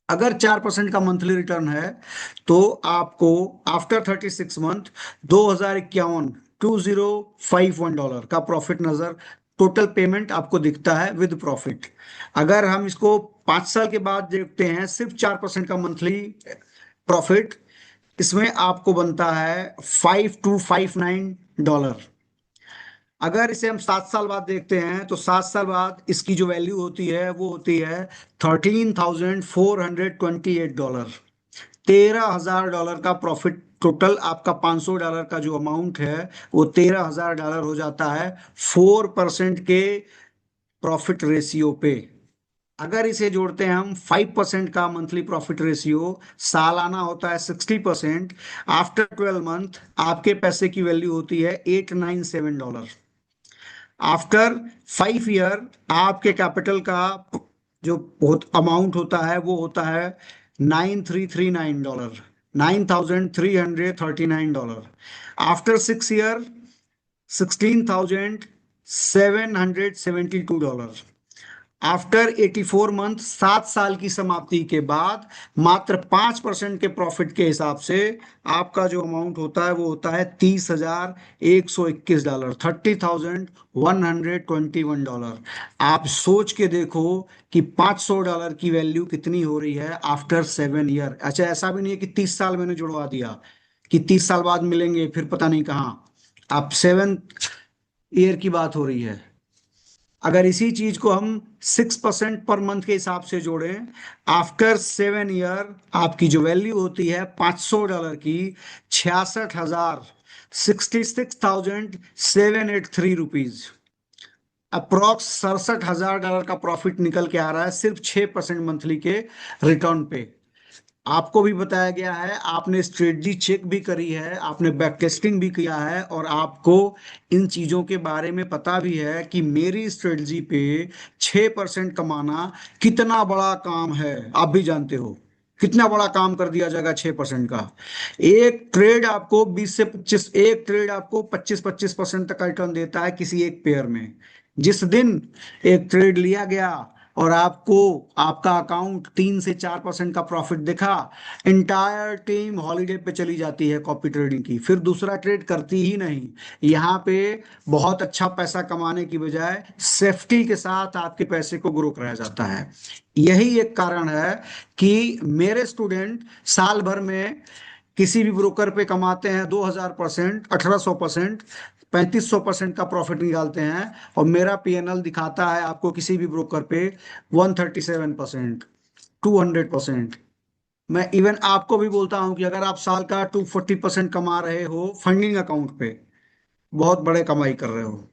अगर 4% का मंथली रिटर्न है तो आपको आफ्टर 36 मंथ 2051 का प्रॉफिट नजर, टोटल पेमेंट आपको दिखता है विद प्रॉफिट। अगर हम इसको 5 साल के बाद देखते हैं, सिर्फ 4% का मंथली प्रॉफिट, इसमें आपको बनता है $5259। अगर इसे हम 7 साल बाद देखते हैं तो 7 साल बाद इसकी जो वैल्यू होती है वो होती है $13,428। $13,000 का प्रॉफिट टोटल। आपका $500 का जो अमाउंट है वो $13,000 हो जाता है 4% के प्रॉफिट रेशियो पे। अगर इसे जोड़ते हैं हम 5% का मंथली प्रॉफिट रेशियो, सालाना होता है 60%। आफ्टर 12 मंथ आपके पैसे की वैल्यू होती है $897। आफ्टर 5 ईयर आपके कैपिटल का जो बहुत अमाउंट होता है वो होता है $9,339, $9,339। After 6 year $16,772। आफ्टर 84 मंथ, 7 साल की समाप्ति के बाद, मात्र 5% के प्रॉफिट के हिसाब से आपका जो अमाउंट होता है वो होता है $30,121, $30,121। आप सोच के देखो कि $500 की वैल्यू कितनी हो रही है आफ्टर 7 ईयर। अच्छा, ऐसा भी नहीं है कि 30 साल मैंने जुड़वा दिया कि 30 साल बाद मिलेंगे फिर पता नहीं कहाँ। आप 7 ईयर की बात हो रही है। अगर इसी चीज को हम 6% पर मंथ के हिसाब से जोड़ें, आफ्टर 7 ईयर आपकी जो वैल्यू होती है $500 की, 66,783 रुपीज। अप्रोक्स $67,000 का प्रॉफिट निकल के आ रहा है सिर्फ 6% मंथली के रिटर्न पे। आपको भी बताया गया है, आपने स्ट्रेटजी चेक भी करी है, आपने बैक टेस्टिंग भी किया है, और आपको इन चीजों के बारे में पता भी है कि मेरी स्ट्रेटजी पे 6% कमाना कितना बड़ा काम है। आप भी जानते हो कितना बड़ा काम कर दिया जाएगा 6% का। एक ट्रेड आपको 20 से 25, एक ट्रेड आपको 25-25% तक का रिटर्न देता है किसी एक पेयर में। जिस दिन एक ट्रेड लिया गया और आपको आपका अकाउंट 3 से 4% का प्रॉफिट दिखा, इंटायर टीम हॉलीडे पे चली जाती है कॉपी ट्रेडिंग की, फिर दूसरा ट्रेड करती ही नहीं। यहाँ पे बहुत अच्छा पैसा कमाने की बजाय सेफ्टी के साथ आपके पैसे को ग्रो कराया जाता है। यही एक कारण है कि मेरे स्टूडेंट साल भर में किसी भी ब्रोकर पे कमाते हैं 2,000%, 1,800%, 3,500% का प्रॉफिट निकालते हैं, और मेरा पीएनएल दिखाता है आपको किसी भी ब्रोकर पे 137%, 200%। मैं इवन आपको भी बोलता हूं कि अगर आप साल का 240% कमा रहे हो फंडिंग अकाउंट पे, बहुत बड़े कमाई कर रहे हो।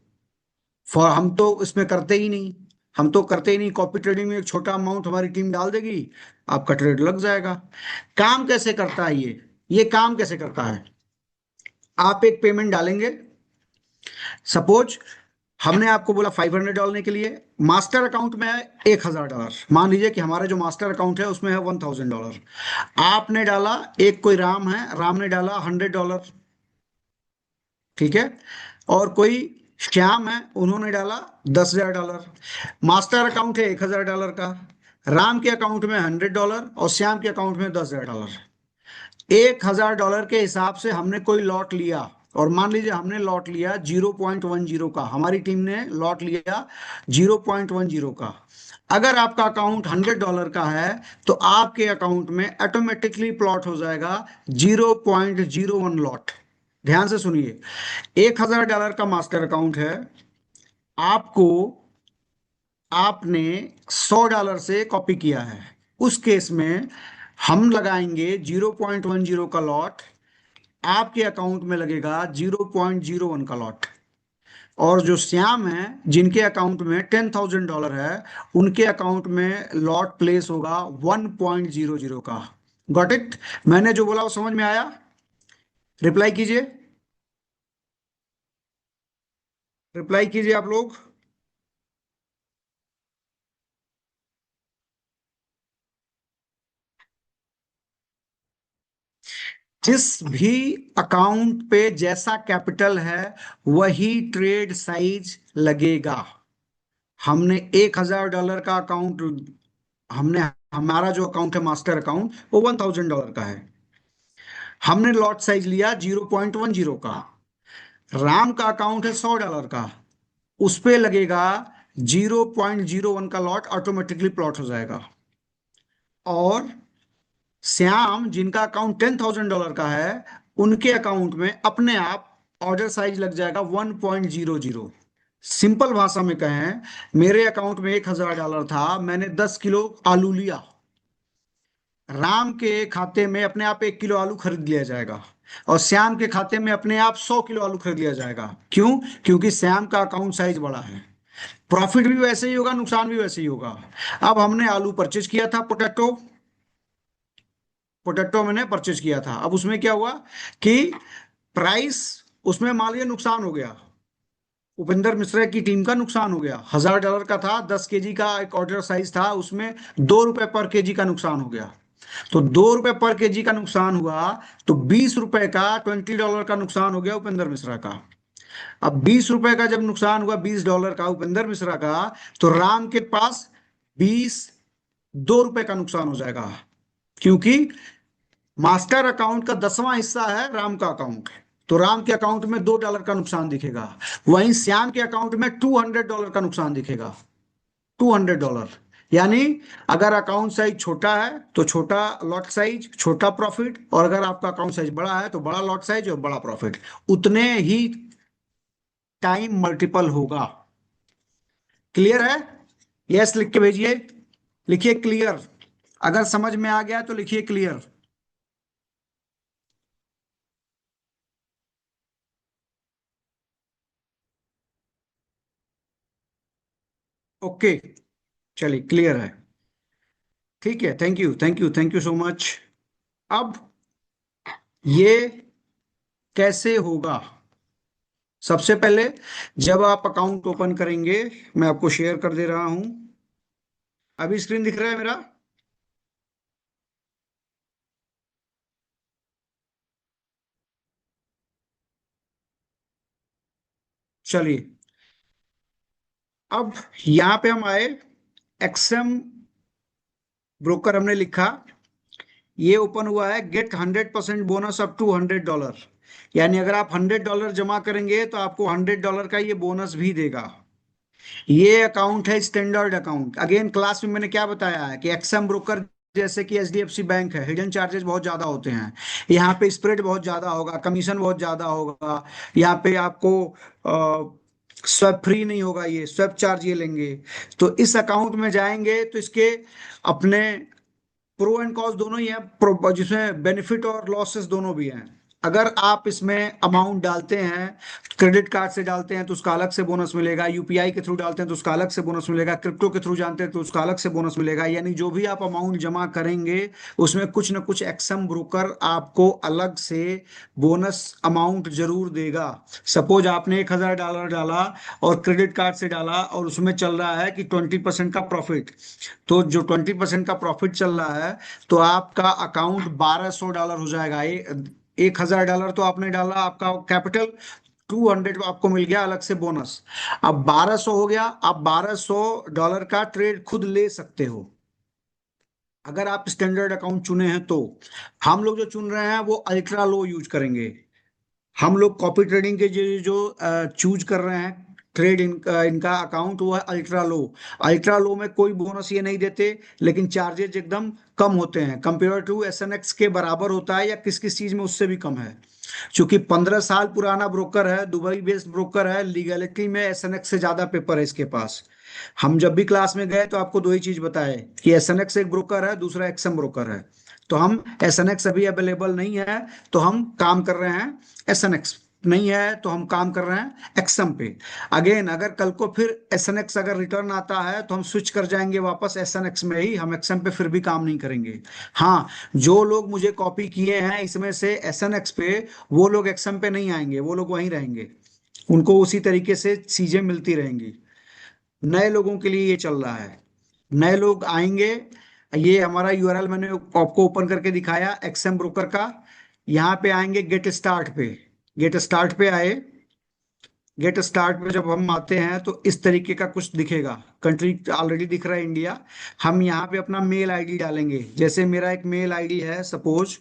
फॉर हम तो इसमें करते ही नहीं। हम तो करते ही नहीं, कॉपी ट्रेडिंग में एक छोटा अमाउंट हमारी टीम डाल देगी, आपका ट्रेड लग जाएगा। काम कैसे करता है ये काम कैसे करता है? आप एक पेमेंट डालेंगे। सपोज हमने आपको बोला $500 डालने के लिए, मास्टर अकाउंट में है $1,000। मान लीजिए कि हमारा जो मास्टर अकाउंट है उसमें है $1,000। आपने डाला, एक कोई राम है, राम ने डाला $100, ठीक है, और कोई श्याम है, उन्होंने डाला $10,000। मास्टर अकाउंट है $1,000 का, राम के अकाउंट में $100 और श्याम के अकाउंट में $10,000। $1,000 के हिसाब से हमने कोई लॉट लिया, और मान लीजिए हमने लॉट लिया 0.10 का, हमारी टीम ने लॉट लिया 0.10 का। अगर आपका अकाउंट $100 का है तो आपके अकाउंट में ऑटोमेटिकली प्लॉट हो जाएगा 0.01 लॉट। ध्यान से सुनिए, $1,000 का मास्टर अकाउंट है, आपको आपने $100 से कॉपी किया है, उस केस में हम लगाएंगे 0.10 का लॉट, आपके अकाउंट में लगेगा 0.01 का लॉट। और जो श्याम है जिनके अकाउंट में $10,000 है, उनके अकाउंट में लॉट प्लेस होगा 1.00 का। Got it? मैंने जो बोला वो समझ में आया? रिप्लाई कीजिए, रिप्लाई कीजिए आप लोग। जिस भी अकाउंट पे जैसा कैपिटल है वही ट्रेड साइज लगेगा। हमने $1,000 का अकाउंट, हमने, हमारा जो अकाउंट है मास्टर अकाउंट वो $1,000 का है। हमने लॉट साइज लिया 0.10 का। राम का अकाउंट है $100 का, उस पे लगेगा 0.01 का लॉट, ऑटोमेटिकली प्लॉट हो जाएगा। और श्याम जिनका अकाउंट $10,000 का है, उनके अकाउंट में अपने आप ऑर्डर साइज लग जाएगा 1.00। सिंपल भाषा में कहें, मेरे अकाउंट में $1,000 था, मैंने 10 किलो आलू लिया, राम के खाते में अपने आप 1 किलो आलू खरीद लिया जाएगा, और श्याम के खाते में अपने आप 100 किलो आलू खरीद लिया जाएगा। क्यों? क्योंकि श्याम का अकाउंट साइज बड़ा है। प्रॉफिट भी वैसे ही होगा, नुकसान भी वैसे ही होगा। अब हमने आलू परचेज किया था, पोटैटो, पोटैटो मैंने परचेज किया था। अब उसमें क्या हुआ कि प्राइस, उसमें मान लिया नुकसान हो गया, उपेंद्र मिश्रा की टीम का नुकसान हो गया। $1,000 का था, 10 केजी का एक ऑर्डर साइज था, उसमें ₹2 पर केजी का नुकसान हो गया। तो ₹2 पर केजी का नुकसान हुआ, तो ₹20 का, $20 का नुकसान हो गया उपेंद्र मिश्रा का। अब ₹20 का जब नुकसान हुआ, $20 का उपेंद्र मिश्रा का, तो राम के पास बीस ₹2 का नुकसान हो जाएगा, क्योंकि मास्टर अकाउंट का 10वां हिस्सा है राम का अकाउंट। तो राम के अकाउंट में $2 का नुकसान दिखेगा, वहीं श्याम के अकाउंट में $200 का नुकसान दिखेगा। $200, यानी अगर अकाउंट साइज छोटा है तो छोटा लॉट साइज, छोटा प्रॉफिट, और अगर आपका अकाउंट साइज बड़ा है तो बड़ा लॉट साइज और बड़ा प्रॉफिट। उतने ही टाइम मल्टीपल होगा। क्लियर है? यस लिख के भेजिए, लिखिए क्लियर। अगर समझ में आ गया तो लिखिए क्लियर। ओके, चलिए क्लियर है। ठीक है, thank you, thank you, thank you so much. अब ये कैसे होगा? सबसे पहले, जब आप अकाउंट ओपन करेंगे, मैं आपको शेयर कर दे रहा हूं, अभी स्क्रीन दिख रहा है मेरा? चलिए, अब यहां पे हम आए, एक्सएम ब्रोकर हमने लिखा, ये ओपन हुआ है, गेट 100% बोनस अप टू $100। यानी अगर आप $100 जमा करेंगे तो आपको $100 का ये बोनस भी देगा। ये अकाउंट है स्टैंडर्ड अकाउंट। अगेन क्लास में मैंने क्या बताया है कि एक्सएम ब्रोकर जैसे कि एचडीएफसी बैंक है, हिडन चार्जेस बहुत ज्यादा होते हैं, यहाँ पे स्प्रेड बहुत ज्यादा होगा, कमीशन बहुत ज्यादा होगा, यहाँ पे आपको स्वैप फ्री नहीं होगा, ये स्वैप चार्ज ये लेंगे। तो इस अकाउंट में जाएंगे तो इसके अपने प्रो एंड कॉन्स दोनों ही हैं, जिसमें बेनिफिट और लॉसेस दोनों भी हैं। अगर आप इसमें अमाउंट डालते हैं, क्रेडिट कार्ड से डालते हैं तो उसका अलग से बोनस मिलेगा, यूपीआई के थ्रू डालते हैं तो उसका अलग से बोनस मिलेगा, क्रिप्टो के थ्रू जानते हैं तो उसका अलग से बोनस मिलेगा। यानी जो भी आप अमाउंट जमा करेंगे उसमें कुछ ना कुछ एक्सएम ब्रोकर आपको अलग से बोनस अमाउंट जरूर देगा। सपोज आपने $1,000 डाला और क्रेडिट कार्ड से डाला और उसमें चल रहा है कि 20% का प्रॉफिट, तो जो 20% का प्रॉफिट चल रहा है, तो आपका अकाउंट $1,200 हो जाएगा। 1,000 डॉलर तो आपने डाला, आपका कैपिटल 200 आपको मिल गया अलग से बोनस। अब 1,200 हो गया, आप $1,200 का ट्रेड खुद ले सकते हो, अगर आप स्टैंडर्ड अकाउंट चुने हैं तो। हम लोग जो चुन रहे हैं वो अल्ट्रा लो यूज करेंगे। हम लोग कॉपी ट्रेडिंग के जो जो चूज कर रहे हैं ट्रेड, इनका अकाउंट, वो है अल्ट्रा लो। अल्ट्रा लो में कोई बोनस ये नहीं देते, लेकिन चार्जेज एकदम कम होते हैं, कंपेयर टू एसएनएक्स के बराबर होता है, या किस किस चीज में उससे भी कम है। क्योंकि 15 साल पुराना ब्रोकर है, दुबई बेस्ड ब्रोकर है, लीगलिटी में एसएनएक्स से ज्यादा पेपर है इसके पास। हम जब भी क्लास में गए तो आपको दो ही चीज बताए कि एसएनएक्स एक ब्रोकर है, दूसरा एक्सएम ब्रोकर है। तो हम, एसएनएक्स अभी अवेलेबल नहीं है तो हम काम कर रहे हैं, एसएनएक्स नहीं है तो हम काम कर रहे हैं एक्सएम पे। अगेन अगर कल को फिर एसएनएक्स अगर रिटर्न आता है तो हम स्विच कर जाएंगे वापस एसएनएक्स में ही, हम एक्सएम पे फिर भी काम नहीं करेंगे। हाँ, जो लोग मुझे कॉपी किए हैं इसमें से एसएनएक्स पे, वो लोग एक्सएम पे नहीं आएंगे, वो लोग वहीं रहेंगे, उनको उसी तरीके से चीजें मिलती रहेंगी। नए लोगों के लिए ये चल रहा है, नए लोग आएंगे। ये हमारा यूआरएल मैंने आपको ओपन करके दिखाया एक्सएम ब्रोकर का, यहाँ पे आएंगे गेट स्टार्ट पे। गेट स्टार्ट पे आए। गेट स्टार्ट पे जब हम आते हैं तो इस तरीके का कुछ दिखेगा। कंट्री ऑलरेडी दिख रहा है इंडिया। हम यहाँ पे अपना मेल आईडी डालेंगे। जैसे मेरा एक मेल आईडी है, सपोज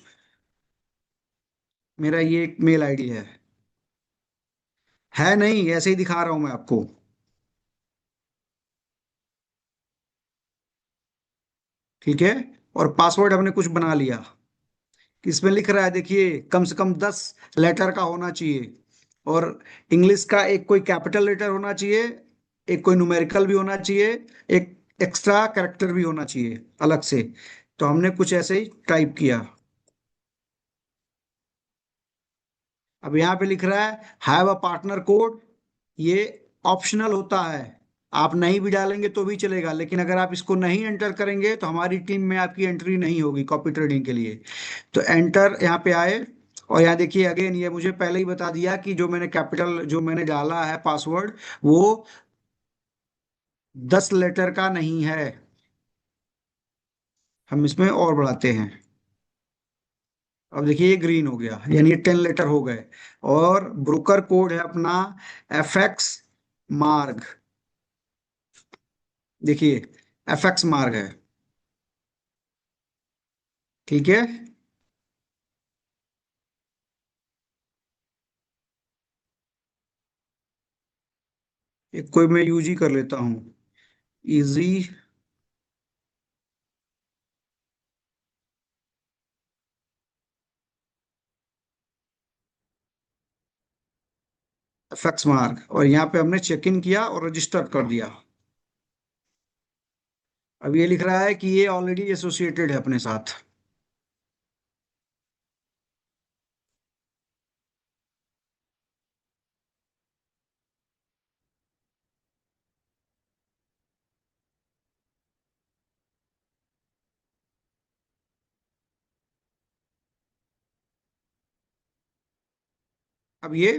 मेरा ये एक मेल आईडी है नहीं, ऐसे ही दिखा रहा हूं मैं आपको। ठीक है। और पासवर्ड हमने कुछ बना लिया। इसमें लिख रहा है, देखिए, कम से कम 10 लेटर का होना चाहिए। और इंग्लिश का एक कोई कैपिटल लेटर होना चाहिए, एक कोई न्यूमेरिकल भी होना चाहिए, एक एक्स्ट्रा कैरेक्टर भी होना चाहिए अलग से। तो हमने कुछ ऐसे ही टाइप किया। अब यहाँ पे लिख रहा है हैव अ पार्टनर कोड। ये ऑप्शनल होता है, आप नहीं भी डालेंगे तो भी चलेगा, लेकिन अगर आप इसको नहीं एंटर करेंगे तो हमारी टीम में आपकी एंट्री नहीं होगी कॉपी ट्रेडिंग के लिए। तो एंटर यहाँ पे आए। और यहाँ देखिए, अगेन ये मुझे पहले ही बता दिया कि जो मैंने कैपिटल जो मैंने डाला है पासवर्ड, वो 10 लेटर का नहीं है। हम इसमें और बढ़ाते हैं। अब देखिए ये ग्रीन हो गया, यानी ये 10 लेटर हो गए। और ब्रोकर कोड है अपना FX मार्ग। देखिए, FX मार्ग है। ठीक है। एक कोई मैं यूज ही कर लेता हूँ, इजी FX मार्ग। और यहाँ पे हमने चेक इन किया और रजिस्टर कर दिया। अब ये लिख रहा है कि ये ऑलरेडी एसोसिएटेड है अपने साथ। अब ये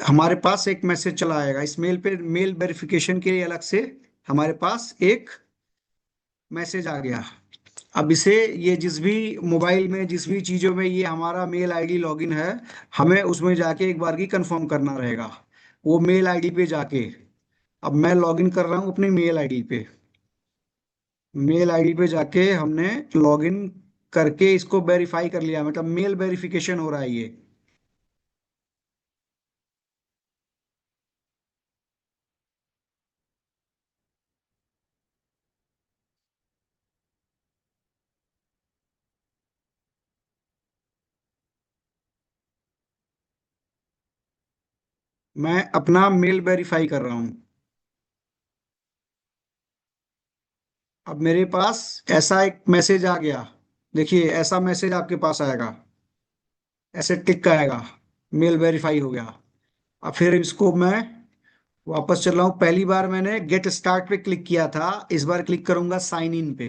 हमारे पास एक मैसेज चला आएगा इस मेल पे, मेल वेरिफिकेशन के लिए अलग से हमारे पास एक मैसेज आ गया। अब इसे, ये जिस भी मोबाइल में जिस भी चीजों में ये हमारा मेल आईडी लॉगिन है, हमें उसमें जाके एक बार की कंफर्म करना रहेगा, वो मेल आईडी पे जाके। अब मैं लॉगिन कर रहा हूँ अपनी मेल आईडी पे। मेल आईडी पे जाके हमने लॉगिन करके इसको वेरीफाई कर लिया, मतलब मेल वेरिफिकेशन हो रहा है ये। मैं अपना मेल वेरीफाई कर रहा हूँ। अब मेरे पास ऐसा एक मैसेज आ गया। देखिए, ऐसा मैसेज आपके पास आएगा, ऐसे टिक का आएगा, मेल वेरीफाई हो गया। अब फिर इसको मैं वापस चल रहा हूँ। पहली बार मैंने गेट स्टार्ट पे क्लिक किया था, इस बार क्लिक करूंगा साइन इन पे।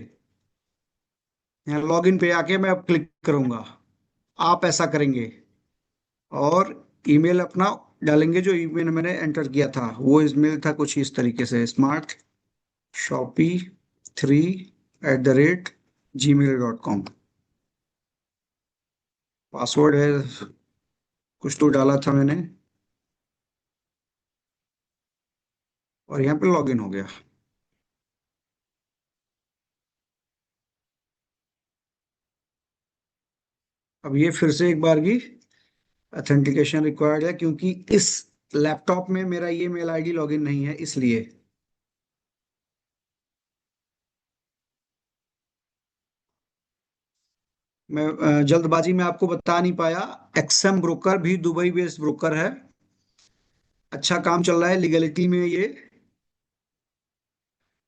यहाँ लॉग इन पे आके मैं अब क्लिक करूंगा। आप ऐसा करेंगे और ईमेल अपना डालेंगे। जो ईमेल मैंने एंटर किया था वो ईमेल था कुछ इस तरीके से, smartshopee3@gmail.com। पासवर्ड है कुछ तो डाला था मैंने, और यहाँ पे लॉगिन हो गया। अब ये फिर से एक बार की ऑथेंटिकेशन रिक्वायर्ड है, क्योंकि इस लैपटॉप में मेरा ये मेल आईडी लॉगिन नहीं है, इसलिए। मैं जल्दबाजी में आपको बता नहीं पाया, एक्सएम ब्रोकर भी दुबई बेस्ड ब्रोकर है। अच्छा काम चल रहा है लीगलिटी में। ये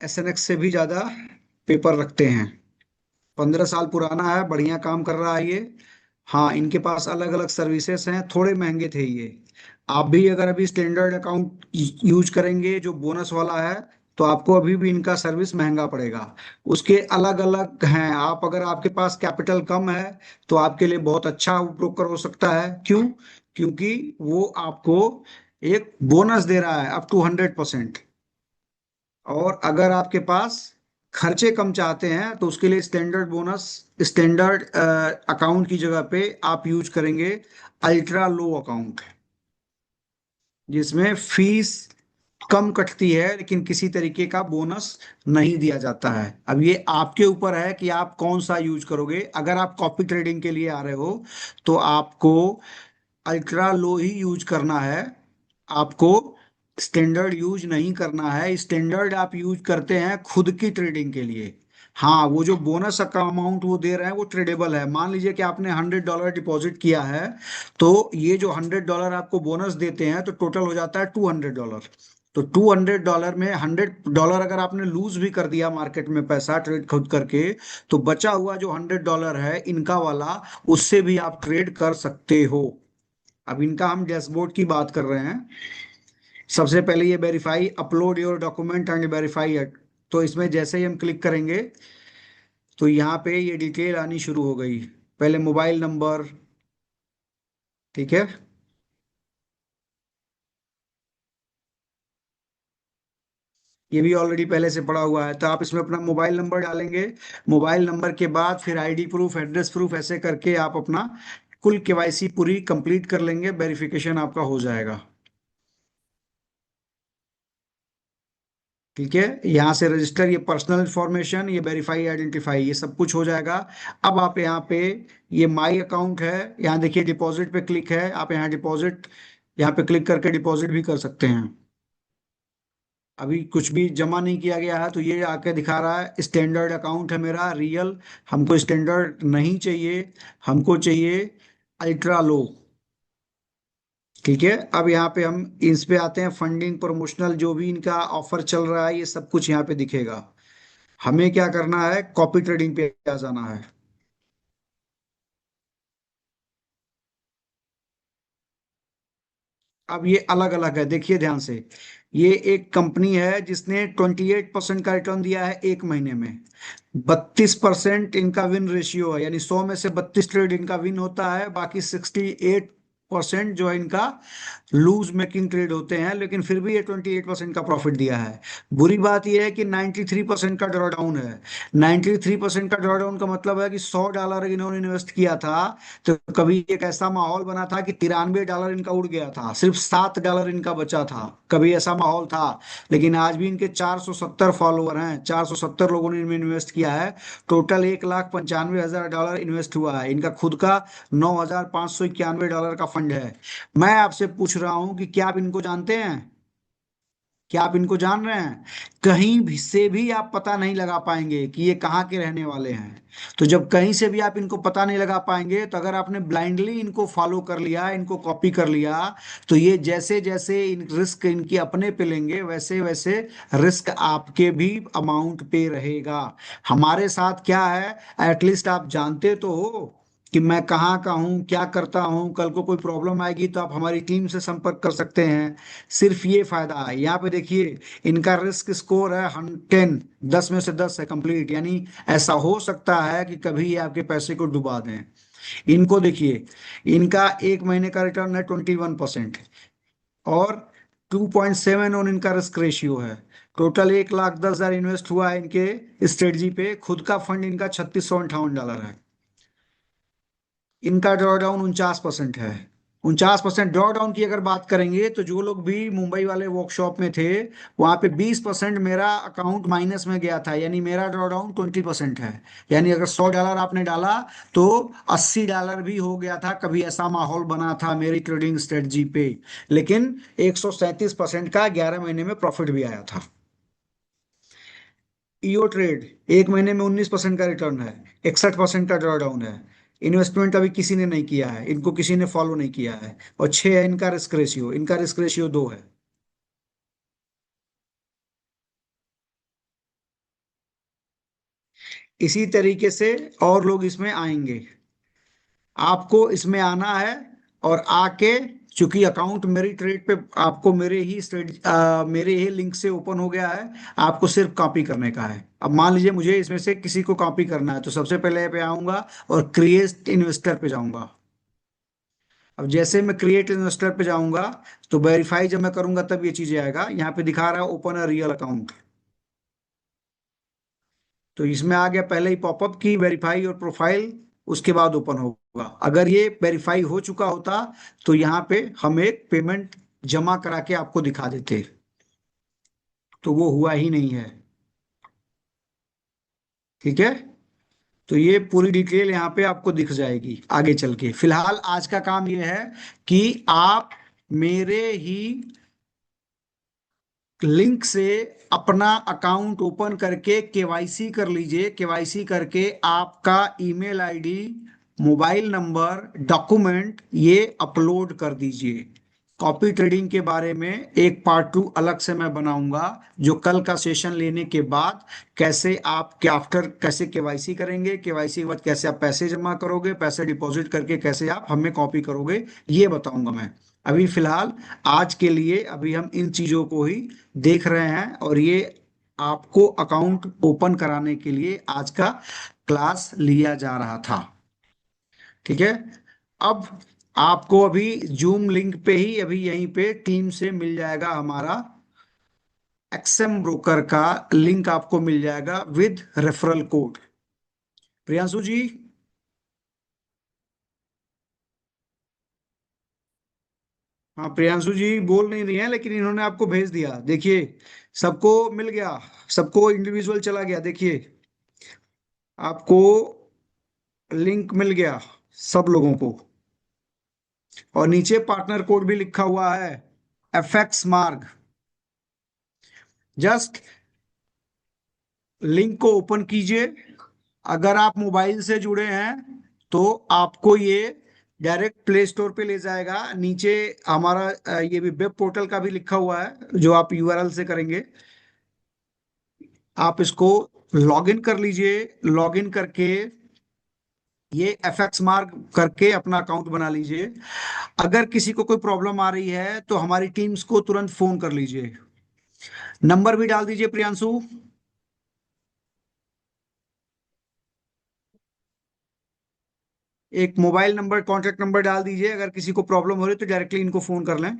SNX से भी ज्यादा पेपर रखते हैं। 15 साल पुराना है, बढ़िया काम कर रहा है ये। हाँ, इनके पास अलग अलग सर्विसेज हैं, थोड़े महंगे थे ये। आप भी अगर अभी स्टैंडर्ड अकाउंट यूज करेंगे जो बोनस वाला है, तो आपको अभी भी इनका सर्विस महंगा पड़ेगा। उसके अलग अलग हैं। आप अगर आपके पास कैपिटल कम है तो आपके लिए बहुत अच्छा ब्रोकर हो सकता है। क्यों? क्योंकि वो आपको एक बोनस दे रहा है अप टू 100%। और अगर आपके पास खर्चे कम चाहते हैं तो उसके लिए स्टैंडर्ड बोनस, स्टैंडर्ड अकाउंट की जगह पे आप यूज करेंगे अल्ट्रा लो अकाउंट, जिसमें फीस कम कटती है लेकिन किसी तरीके का बोनस नहीं दिया जाता है। अब ये आपके ऊपर है कि आप कौन सा यूज करोगे। अगर आप कॉपी ट्रेडिंग के लिए आ रहे हो तो आपको अल्ट्रा लो ही यूज करना है, आपको स्टैंडर्ड यूज नहीं करना है। स्टैंडर्ड आप यूज करते हैं खुद की ट्रेडिंग के लिए। हाँ, वो जो बोनस का अमाउंट वो दे रहे हैं वो ट्रेडेबल है। मान लीजिए कि आपने $100 डिपॉजिट किया है, तो ये जो $100 आपको बोनस देते हैं तो टोटल हो जाता है $200। तो $200 में $100 अगर आपने लूज भी कर दिया मार्केट में पैसा ट्रेड खुद करके, तो बचा हुआ जो $100 है इनका वाला, उससे भी आप ट्रेड कर सकते हो। अब इनका हम डैशबोर्ड की बात कर रहे हैं। सबसे पहले ये verify upload your document and verify it, तो इसमें जैसे ही हम क्लिक करेंगे तो यहाँ पे ये डिटेल आनी शुरू हो गई। पहले मोबाइल नंबर, ठीक है। ये भी ऑलरेडी पहले से पड़ा हुआ है, तो आप इसमें अपना मोबाइल नंबर डालेंगे। मोबाइल नंबर के बाद फिर आईडी प्रूफ, एड्रेस प्रूफ, ऐसे करके आप अपना कुल केवाईसी पूरी कंप्लीट कर लेंगे, वेरिफिकेशन आपका हो जाएगा। ठीक है, यहाँ से रजिस्टर, ये पर्सनल इंफॉर्मेशन, ये वेरीफाई आइडेंटिफाई, ये सब कुछ हो जाएगा। अब आप यहाँ पे, ये माई अकाउंट है, यहाँ देखिए डिपॉजिट पे क्लिक है, आप यहाँ डिपॉजिट, यहाँ पे क्लिक करके डिपॉजिट भी कर सकते हैं। अभी कुछ भी जमा नहीं किया गया है तो ये आके दिखा रहा है स्टैंडर्ड अकाउंट है मेरा रियल। हमको स्टैंडर्ड नहीं चाहिए, हमको चाहिए अल्ट्रा लो। ठीक है, अब यहाँ पे हम इस पे आते हैं, फंडिंग प्रमोशनल, जो भी इनका ऑफर चल रहा है ये सब कुछ यहाँ पे दिखेगा। हमें क्या करना है, कॉपी ट्रेडिंग पे आ जाना है। अब ये अलग अलग है, देखिए ध्यान से। ये एक कंपनी है जिसने 28% का रिटर्न दिया है एक महीने में। 32% इनका विन रेशियो है, यानी 100 में से 32 ट्रेड इनका विन होता है, बाकी 68% जो है इनका लूज मेकिंग ट्रेड होते हैं, लेकिन फिर भी ये 28% का प्रॉफिट दिया है। बुरी बात यह है कि 93% का ड्रॉडाउन है। 93% का ड्रॉडाउन का मतलब है कि $100 इन्होंने इन्वेस्ट किया था, तो कभी एक ऐसा माहौल बना था कि $93 इनका उड़ गया था, सिर्फ $7 इनका बचा था, कभी ऐसा माहौल था। लेकिन आज भी इनके 470 फॉलोअर हैं, 470 लोगों ने इनमें इन्वेस्ट किया है। टोटल $1,95,000 इन्वेस्ट हुआ है। इनका खुद का $9,591 का फंड है। मैं आपसे पूछ रहा हूं कि क्या आप इनको जानते हैं? क्या आप इनको जान रहे हैं? कहीं भी से भी आप पता नहीं लगा पाएंगे कि ये कहाँ के रहने वाले हैं। तो जब कहीं से भी आप इनको पता नहीं लगा पाएंगे, तो अगर आपने ब्लाइंडली इनको फॉलो कर लिया, इनको कॉपी कर लिया, तो ये जैसे जैसे इन रिस्क इनकी अपने पे लेंगे, वैसे वैसे रिस्क आपके भी अमाउंट पे रहेगा। हमारे साथ क्या है, एटलीस्ट आप जानते तो हो कि मैं कहाँ का हूँ, क्या करता हूँ। कल को कोई प्रॉब्लम आएगी तो आप हमारी टीम से संपर्क कर सकते हैं। सिर्फ ये फायदा है। यहाँ पे देखिए इनका रिस्क स्कोर है 10, 10 में से 10 है कंप्लीट, यानी ऐसा हो सकता है कि कभी ये आपके पैसे को डुबा दें। इनको देखिए, इनका एक महीने का रिटर्न है 21%, और 2.7 ऑन इनका रिस्क रेशियो है। टोटल 1,10,000 इन्वेस्ट हुआ है इनके स्ट्रेटजी पे। खुद का फंड इनका $3,658 है। इनका ड्रॉडाउन 49% है। 49% ड्रॉडाउन की अगर बात करेंगे, तो जो लोग भी मुंबई वाले वर्कशॉप में थे, वहां पे 20% मेरा अकाउंट माइनस में गया था, यानी मेरा ड्रॉडाउन 20% है। यानी अगर $100 आपने डाला तो $80 भी हो गया था, कभी ऐसा माहौल बना था मेरी ट्रेडिंग स्ट्रेटजी पे। लेकिन 137% का 11 महीने में प्रॉफिट भी आया था। ईओ ट्रेड एक महीने में 19% का रिटर्न है, 61% का ड्रॉडाउन है। इन्वेस्टमेंट अभी किसी ने नहीं किया है, इनको किसी ने फॉलो नहीं किया है। और 6 है इनका रिस्क रेशियो, इनका रिस्क रेशियो 2 है। इसी तरीके से और लोग इसमें आएंगे। आपको इसमें आना है, और आके, चूंकि अकाउंट मेरी ट्रेड पे आपको मेरे ही लिंक से ओपन हो गया है, आपको सिर्फ कॉपी करने का है। अब मान लीजिए मुझे इसमें से किसी को कॉपी करना है, तो सबसे पहले पे आऊंगा और क्रिएट इन्वेस्टर पे जाऊंगा। अब जैसे मैं क्रिएट इन्वेस्टर पे जाऊंगा, तो वेरीफाई जब मैं करूंगा तब ये चीजें आएगा। यहाँ पे दिखा रहा है ओपन अ रियल अकाउंट। तो इसमें आ गया पहले ही पॉपअप की वेरीफाई और प्रोफाइल, उसके बाद ओपन होगा। अगर ये वेरीफाई हो चुका होता तो यहाँ पे हम एक पेमेंट जमा करा के आपको दिखा देते, तो वो हुआ ही नहीं है। ठीक है, तो ये पूरी डिटेल यहाँ पे आपको दिख जाएगी आगे चल के। फिलहाल आज का काम ये है कि आप मेरे ही लिंक से अपना अकाउंट ओपन करके केवाईसी कर लीजिए। केवाईसी करके आपका email ID, mobile number, document ये अपलोड कर दीजिए। कॉपी ट्रेडिंग के बारे में एक पार्ट 2 अलग से मैं बनाऊंगा, जो कल का सेशन लेने के बाद कैसे आप के आफ्टर कैसे केवाईसी करेंगे, केवाईसी के बाद कैसे आप पैसे जमा करोगे, पैसे डिपॉजिट करके कैसे आप हमें कॉपी करोगे, ये बताऊंगा मैं। अभी फिलहाल आज के लिए अभी हम इन चीजों को ही देख रहे हैं, और ये आपको अकाउंट ओपन कराने के लिए आज का क्लास लिया जा रहा था। ठीक है, अब आपको अभी जूम लिंक पे ही अभी यहीं पे टीम से मिल जाएगा हमारा एक्सएम ब्रोकर का लिंक, आपको मिल जाएगा विद रेफरल कोड। प्रियांशु जी। हाँ प्रियांशु जी बोल नहीं रही हैं, लेकिन इन्होंने आपको भेज दिया, देखिए सबको मिल गया, सबको इंडिविजुअल चला गया, देखिए आपको लिंक मिल गया सब लोगों को। और नीचे पार्टनर कोड भी लिखा हुआ है, एफएक्स मार्ग। जस्ट लिंक को ओपन कीजिए। अगर आप मोबाइल से जुड़े हैं तो आपको ये डायरेक्ट प्ले स्टोर पे ले जाएगा। नीचे हमारा ये भी वेब पोर्टल का भी लिखा हुआ है, जो आप यूआरएल से करेंगे। आप इसको लॉगिन कर लीजिए। लॉगिन करके ये एफएक्स मार्क करके अपना अकाउंट बना लीजिए। अगर किसी को कोई प्रॉब्लम आ रही है तो हमारी टीम्स को तुरंत फोन कर लीजिए। नंबर भी डाल दीजिए प्रियांशु। एक मोबाइल नंबर, कॉन्टेक्ट नंबर डाल दीजिए, अगर किसी को प्रॉब्लम हो रही है तो डायरेक्टली इनको फोन कर लें।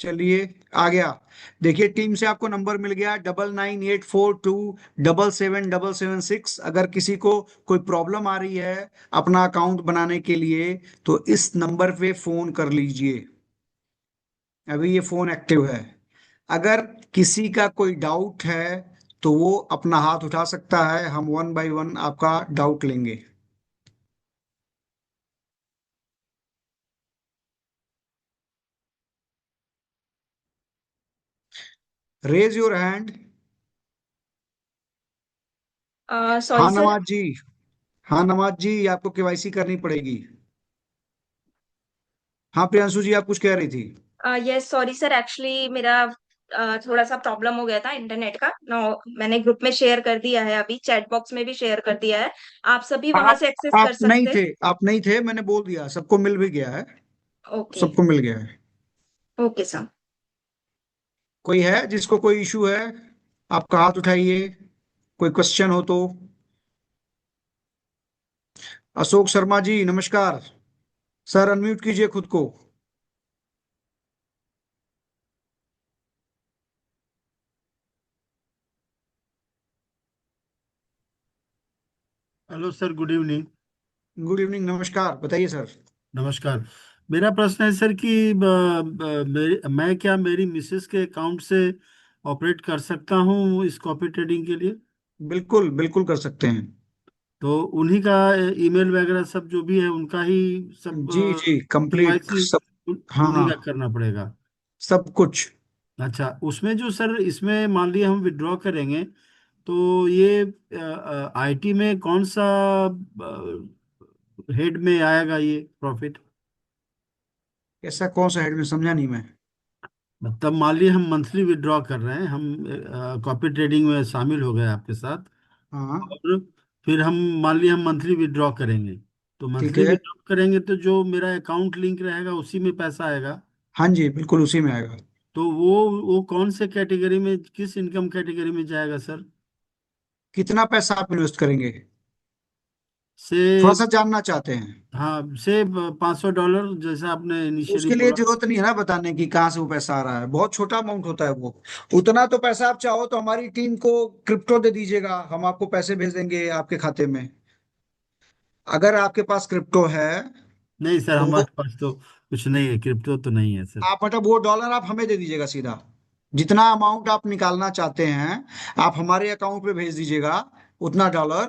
चलिए आ गया। देखिए टीम से आपको नंबर मिल गया 9984277776। अगर किसी को कोई प्रॉब्लम आ रही है अपना अकाउंट बनाने के लिए तो इस नंबर पे फोन कर लीजिए। अभी ये फोन एक्टिव है। अगर किसी का कोई डाउट है तो वो अपना हाथ उठा सकता है, हम वन बाय वन आपका डाउट लेंगे। Raise your hand. सॉरी हाँ सर। नवाज जी। हाँ नवाज जी, आपको केवाईसी करनी पड़ेगी। हाँ प्रियांशु जी, आप कुछ कह रही थी। यस सॉरी सर, एक्चुअली मेरा थोड़ा सा प्रॉब्लम हो गया था इंटरनेट का। नो, मैंने ग्रुप में शेयर कर दिया है, अभी चैट बॉक्स में भी शेयर कर दिया है। आप सभी वहां आप से एक्सेस आप कर नहीं सकते हैं। थे, आप नहीं थे, मैंने बोल दिया, सबको मिल भी गया है। ओके। सबको मिल गया है। Okay sir. कोई है जिसको कोई इशू है, आपका हाथ उठाइए, कोई क्वेश्चन हो तो। अशोक शर्मा जी नमस्कार। सर अनम्यूट कीजिए खुद को। Hello sir, good evening. Good evening, नमस्कार, बताइए सर। नमस्कार। मेरा प्रश्न है सर कि मैं क्या मेरी मिसेस के अकाउंट से ऑपरेट कर सकता हूँ इस कॉपी ट्रेडिंग के लिए? बिल्कुल बिल्कुल कर सकते हैं। तो उन्हीं का ईमेल वगैरह सब जो भी है उनका ही सब जी जी, कंप्लीट केवाईसी सब। हाँ उन्हीं हाँ, का करना पड़ेगा? सब कुछ। अच्छा, उसमें जो सर इसमें मान लिया हम विड्रॉ करेंगे तो ये आईटी में कौन सा हेड में आएगा ये प्रॉफिट? ऐसा कौन सा हेड में, समझा नहीं मैं। मतलब मान लीजिए हम मंथली विड्रॉ कर रहे हैं, हम कॉपी ट्रेडिंग में शामिल हो गए आपके साथ। हाँ और फिर हम मान लीजिए हम मंथली विड्रॉ करेंगे, तो ठीक मंथली है। विड्रॉ करेंगे तो जो मेरा अकाउंट लिंक रहेगा उसी में पैसा आएगा। हाँ जी बिल्कुल उसी में आएगा। तो वो कौन से कैटेगरी में, किस इनकम कैटेगरी में जाएगा सर? कितना पैसा आप इन्वेस्ट करेंगे? थोड़ा से सा जानना चाहते हैं? हाँ, से $500 जैसा आपने इनिशियली उसके लिए बोला। जरूरत नहीं है ना बताने की कहाँ से वो पैसा आ रहा है, बहुत छोटा अमाउंट होता है वो। उतना तो पैसा आप चाहो तो हमारी टीम को क्रिप्टो दे दीजिएगा, हम आपको पैसे भेज देंगे आपके खाते में, अगर आपके पास क्रिप्टो है नहीं सर, तो। हमारे पास तो कुछ नहीं है, क्रिप्टो तो नहीं है सर। आप मतलब वो डॉलर आप हमें दे दीजिएगा सीधा, जितना अमाउंट आप निकालना चाहते हैं आप हमारे अकाउंट पे भेज दीजिएगा उतना डॉलर,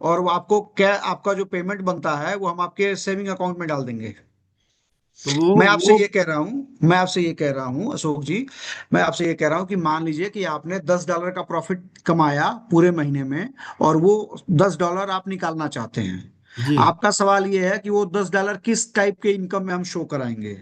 और वो आपको क्या आपका जो पेमेंट बनता है वो हम आपके सेविंग अकाउंट में डाल देंगे। तो वो मैं आपसे वो ये कह रहा हूँ, मैं आपसे ये कह रहा हूँ अशोक जी, मैं आपसे ये कह रहा हूँ कि मान लीजिए कि आपने $10 का प्रॉफिट कमाया पूरे महीने में, और वो $10 आप निकालना चाहते हैं। जी। आपका सवाल ये है कि वो $10 किस टाइप के इनकम में हम शो कराएंगे।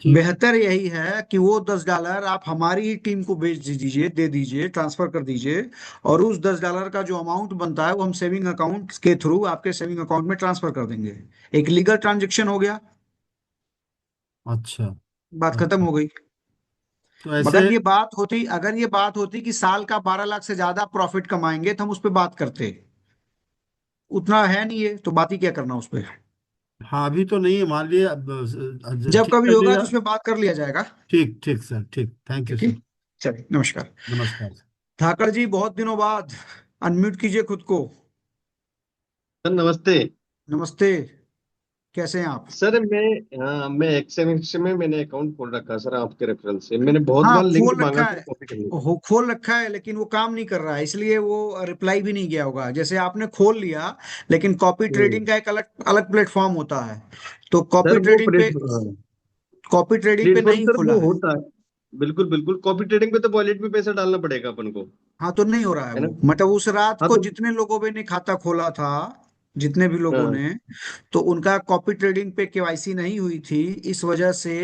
ठीक। बेहतर यही है कि वो $10 आप हमारी ही टीम को भेज दीजिए, दे दीजिए, ट्रांसफर कर दीजिए, और उस $10 का जो अमाउंट बनता है वो हम सेविंग अकाउंट के थ्रू आपके सेविंग अकाउंट में ट्रांसफर कर देंगे। एक लीगल ट्रांजेक्शन हो गया, अच्छा। बात खत्म अच्छा। हो गई। तो ऐसे। अगर ये बात होती कि साल का 12 लाख से ज्यादा प्रॉफिट कमाएंगे तो हम उस पर बात करते, उतना है नहीं है तो बात ही क्या करना उस पर। हाँ, अभी तो नहीं है, मान लिए अब जब ठीक कभी कर होगा दिया। तो उस पर बात कर लिया जाएगा। ठीक ठीक सर, ठीक, थैंक यू ठीक है, सर। चलिए नमस्कार। नमस्कार सर। धाकड़ जी बहुत दिनों बाद, अनम्यूट कीजिए खुद को। सर नमस्ते। नमस्ते, कैसे हैं आप? सर मैं एक्सएमएक्स में मैंने अकाउंट खोल रखा है सर, आपके रेफरेंस से मैंने बहुत हाँ बार लिंक खोल मांगा रखा सर है, कॉपी करने को। हो खोल रखा है लेकिन वो काम नहीं कर रहा है, इसलिए वो रिप्लाई भी नहीं गया होगा। जैसे आपने खोल लिया, लेकिन कॉपी हम्म। ट्रेडिंग का एक अलग अलग प्लेटफॉर्म होता है, तो कॉपी सर वो ट्रेडिंग पे, प्लेटफॉर्म, कॉपी ट्रेडिंग पे प्लेटफॉर्म नहीं सर खुला वो है। होता है। बिल्कुल बिल्कुल, कॉपी ट्रेडिंग पे तो वॉलेट में पैसा डालना पड़ेगा अपन को, हाँ तो नहीं हो रहा है है ना। वो, मतलब उस रात हाँ को तो जितने लोगों ने खाता खोला था, जितने भी लोगों हाँ ने, तो उनका कॉपी ट्रेडिंग पे केवाईसी नहीं हुई थी, इस वजह से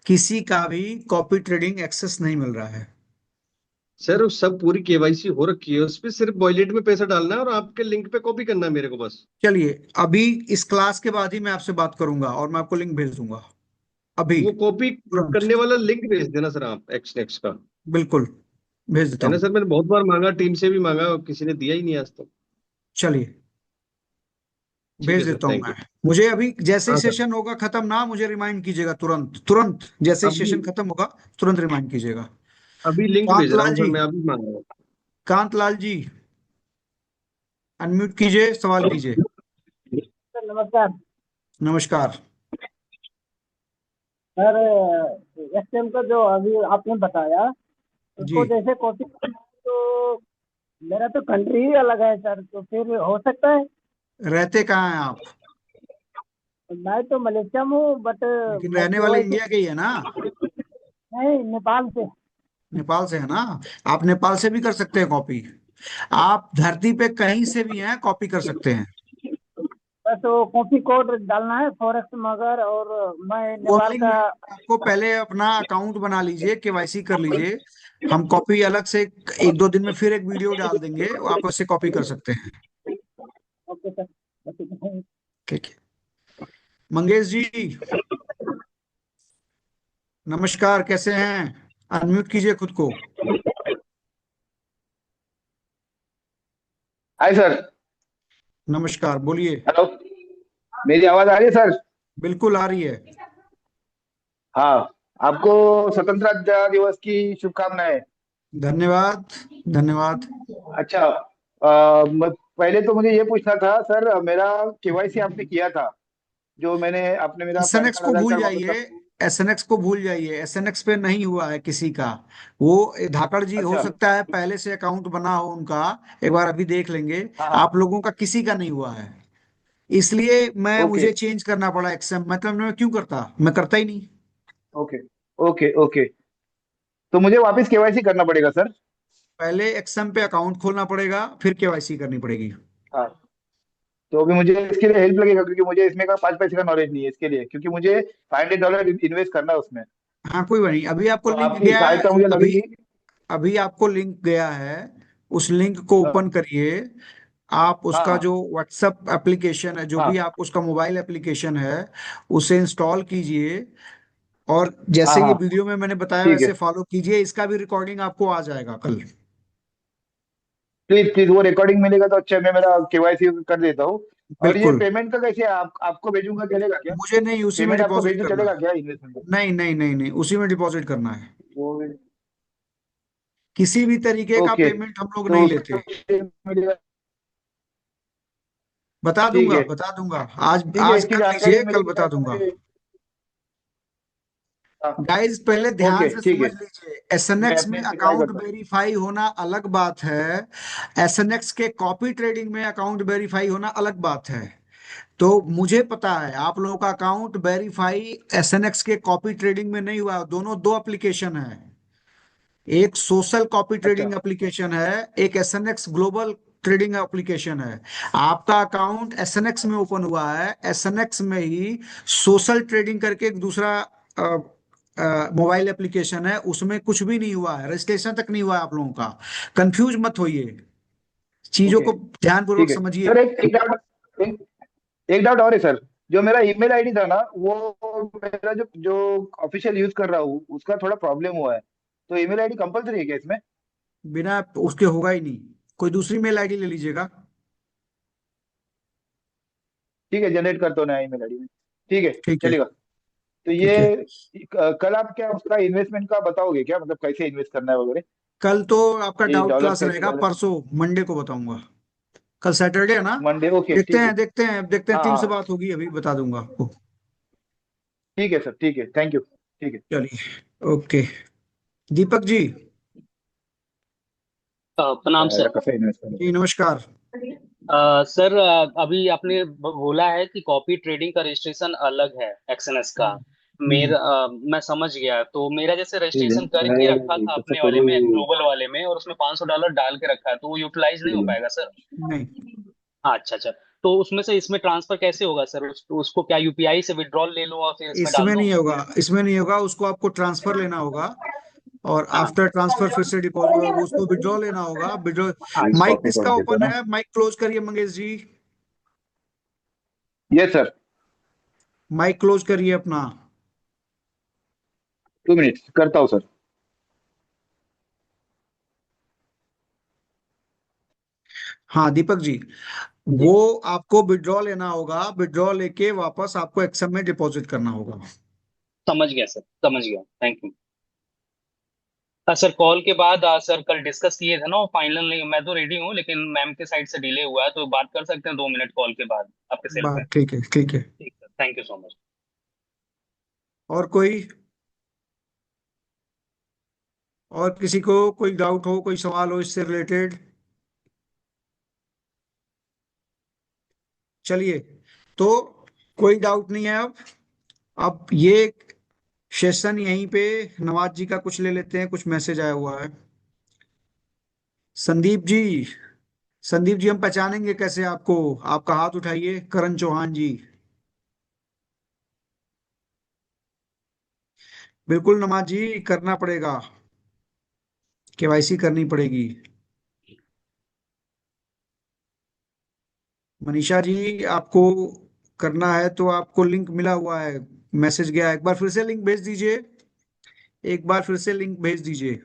किसी का भी कॉपी ट्रेडिंग एक्सेस नहीं मिल रहा है। सर, वो सब पूरी केवाईसी हो रखी है, उस पे सिर्फ वॉलेट में पैसा डालना है और आपके लिंक पे कॉपी करना है मेरे को बस। चलिए, अभी इस क्लास के बाद ही मैं आपसे बात करूंगा और मैं आपको लिंक भेज दूंगा, अभी वो कॉपी तुरंत। करने वाला लिंक भेज देना सर आप, एक्स नेक्स का। बिल्कुल भेज देता है ना हूँ। सर, मैंने बहुत बार मांगा, टीम से भी मांगा और किसी ने दिया ही नहीं आज तक। चलिए ठीक भेज है सर, देता हूँ थैंक मैं। यू। मुझे अभी जैसे ही हाँ सर, सेशन होगा खत्म ना, मुझे रिमाइंड कीजिएगा तुरंत तुरंत, जैसे ही अभी सेशन खत्म होगा तुरंत रिमाइंड कीजिएगा। अभी लिंक भेज रहा कांतलाल हूँ सर, जी, मैं अभी मांग रहा कांतलाल जी अनम्यूट कीजिए, सवाल कीजिए। हूँ। सर नमस्कार। नमस्कार। सर एसएम का जो अभी आपने बताया जी, उसको जैसे कॉपी तो मेरा तो कंट्री ही अलग है सर, तो फिर हो सकता है। रहते कहाँ हैं आप? मैं तो मलेशिया में हूँ बट लेकिन मैं रहने वाले केवाईसी इंडिया के ही है ना? नहीं, नेपाल से। नेपाल से है ना? आप नेपाल से भी कर सकते हैं कॉपी, आप धरती पे कहीं से भी हैं कॉपी कर सकते हैं। बस वो कॉपी कोड डालना है फॉरेक्स मगर, और मैं वो हम नेपाल लिंक का। भेजेंगे आपको, पहले अपना अकाउंट बना लीजिए, केवाईसी कर लीजिए, हम कॉपी अलग से 1-2 दिन में फिर एक वीडियो डाल देंगे, आप उससे कॉपी कर सकते हैं। Okay sir. ओके। ठीक है। मंगेश जी नमस्कार, कैसे हैं? अनम्यूट कीजिए खुद को। Hi sir. नमस्कार, बोलिए। हेलो, मेरी आवाज आ रही है सर? बिल्कुल आ रही है। हाँ, आपको स्वतंत्रता दिवस की शुभकामनाएं। धन्यवाद, धन्यवाद। अच्छा, पहले तो मुझे ये पूछना था सर, मेरा केवाईसी आपने किया था, जो मैंने आपने मेरा पैन एसएनएक्स कार्ड को आधार भूल कार्ड वापस जाइए, कर। एसएनएक्स को भूल जाइए, एसएनएक्स पे नहीं हुआ है किसी का। वो धाकड़ जी हो अच्छा। सकता है पहले से अकाउंट बना हो उनका, एक बार अभी देख लेंगे। हाँ हाँ। आप लोगों का किसी का नहीं हुआ है, इसलिए मैं ओके मुझे चेंज करना पड़ा एक्सएम, मतलब मैं क्यों करता, मैं करता ही नहीं। Okay okay okay. तो मुझे वापस केवाईसी करना पड़ेगा सर? पहले एक्सएम पे अकाउंट खोलना पड़ेगा, फिर केवाईसी करनी पड़ेगी। हाँ। तो अभी मुझे इसके लिए हेल्प लगेगा, क्योंकि मुझे इसमें का 5 पैसे का नॉलेज नहीं है इसके लिए, क्योंकि मुझे $500 इन्वेस्ट करना है उसमें। हाँ कोई बात नहीं, अभी आपको तो लिंक आपकी गया है। सहायता मुझे अभी लगेगी। अभी आपको लिंक गया है, उस लिंक को हाँ ओपन करिए। आप उसका हाँ जो व्हाट्सएप एप्लीकेशन है, जो भी हाँ आप उसका मोबाइल एप्लीकेशन है, उसे इंस्टॉल कीजिए, और हाँ जैसे ये हाँ। वीडियो में मैंने बताया ठीक है। वैसे फॉलो कीजिए, इसका भी रिकॉर्डिंग आपको आ जाएगा कल। प्लीज प्लीज, वो रिकॉर्डिंग मिलेगा तो अच्छा है, मैं मेरा केवाईसी कर देता हूँ। और ये बिल्कुल। पेमेंट का कैसे आपको भेजूंगा, चलेगा क्या? मुझे नहीं, उसी में पेमेंट आपको डिपॉजिट भेजूं करना चलेगा है। क्या इन्वेस्टमेंट का? नहीं नहीं नहीं नहीं, उसी में डिपॉजिट करना है। वो किसी भी तरीके का ओके, पेमेंट हम लोग तो नहीं उसका लेते। ठीक है, बता दूंगा। आज ठीक है, आज इसकी कर जानकारी लीजिए, कल मिलेगी बता शायद दूंगा। मुझे। हाँ, गाइस पहले ध्यान ओके से ठीक समझ है, लीजिए, मैं एसएनएक्स में अपने से ट्राई अकाउंट करता हूँ। वेरीफाई होना अलग बात है। एसएनएक्स के कॉपी ट्रेडिंग में अकाउंट वेरीफाई होना अलग बात है। तो मुझे पता है आप लोगों का अकाउंट वेरीफाई एसएनएक्स के कॉपी ट्रेडिंग में नहीं हुआ। दोनों दो एप्लीकेशन है। एक सोशल कॉपी अच्छा, ट्रेडिंग एप्लीकेशन है, एक एसएनएक्स ग्लोबल ट्रेडिंग एप्लीकेशन है। आपका अकाउंट एसएनएक्स में ओपन हुआ है, एसएनएक्स में ही सोशल ट्रेडिंग करके एक दूसरा मोबाइल एप्लीकेशन है, उसमें कुछ भी नहीं हुआ है, रजिस्ट्रेशन तक नहीं हुआ है आप लोगों का। कंफ्यूज मत होइए, चीजों ओके को ध्यानपूर्वक ठीक है समझिए। सर। एक डाउट, एक, एक डाउट और है सर। जो मेरा ईमेल आईडी था ना, वो मेरा जो जो ऑफिशियल यूज कर रहा हूँ उसका थोड़ा प्रॉब्लम हुआ है। तो ईमेल आईडी कंपलसरी है क्या इसमें? बिना उसके होगा ही नहीं। कोई दूसरी मेल आईडी ले लीजिएगा। ठीक है, जनरेट करता हूँ नया ईमेल आईडी में। ठीक है, ठीक है। चलेगा। तो ठीक है। ये कल आप क्या उसका इन्वेस्टमेंट का बताओगे क्या, मतलब कैसे इन्वेस्ट करना है वगैरह? कल तो आपका ये डाउट डॉलर क्लास कैसे रहेगा, डालर? परसों मंडे को बताऊंगा। कल सैटरडे है ना। मंडे, ओके देखते ठीक है। हैं देखते हैं देखते हैं, हाँ टीम से हाँ, बात होगी, अभी बता दूंगा आपको। ठीक है सर, ठीक है, थैंक यू, ठीक है। चलिए। ओके। दीपक जी। प्रणाम सर। कैसे इन्वेस्ट करना जी नमस्कार। सर, अभी आपने बोला है कि कॉपी ट्रेडिंग का रजिस्ट्रेशन अलग है एक्सएनएस का। हम्म। मैं समझ गया। तो मेरा जैसे रजिस्ट्रेशन करके रखा है? था तो अपने वाले करू में, ग्लोबल वाले में, और उसमें $500 डाल के रखा है, तो वो यूटिलाइज नहीं हो पाएगा सर? नहीं, अच्छा अच्छा। तो उसमें से इसमें ट्रांसफर कैसे होगा सर? उसको क्या यूपीआई से विड्रॉल ले लूं और फिर इसमें डाल इसमें दूं? नहीं होगा, इसमें नहीं होगा, उसको आपको ट्रांसफर लेना होगा। और हाँ। आफ्टर ट्रांसफर फिर से डिपॉजिट, उसको विड्रॉ लेना होगा, विड्रॉ। माइक कॉपी कर किसका देता ओपन ना। है? माइक क्लोज करिए Mangesh ji. Yes sir. Mic close करिए अपना। 2 मिनट्स करता हूँ सर। हाँ दीपक जी, जी। वो आपको विड्रॉ लेना होगा, विड्रॉ लेके वापस आपको एक्सएम में डिपॉजिट करना होगा। समझ गया सर, समझ गया, थैंक यू। सर कॉल के बाद सर कल डिस्कस किए थे ना, वो फाइनल नहीं, मैं तो रेडी हूँ लेकिन मैम के साइड से डिले हुआ है, तो बात कर सकते हैं 2 मिनट कॉल के बाद आपके सेल पे? बात ठीक है, ठीक है। ठीक sir, thank you so much. और कोई, और किसी को कोई डाउट हो, कोई सवाल हो इससे रिलेटेड? चलिए, तो कोई डाउट नहीं है अब ये सेशन यहीं पे। नवाज जी का कुछ ले लेते हैं, कुछ मैसेज आया हुआ है। संदीप जी, संदीप जी हम पहचानेंगे कैसे आपको? आपका हाथ उठाइए, करण चौहान जी। बिल्कुल नवाज जी, करना पड़ेगा, केवाईसी करनी पड़ेगी। मनीषा जी, आपको करना है तो आपको लिंक मिला हुआ है, मैसेज गया है। एक बार फिर से लिंक भेज दीजिए, एक बार फिर से लिंक भेज दीजिए।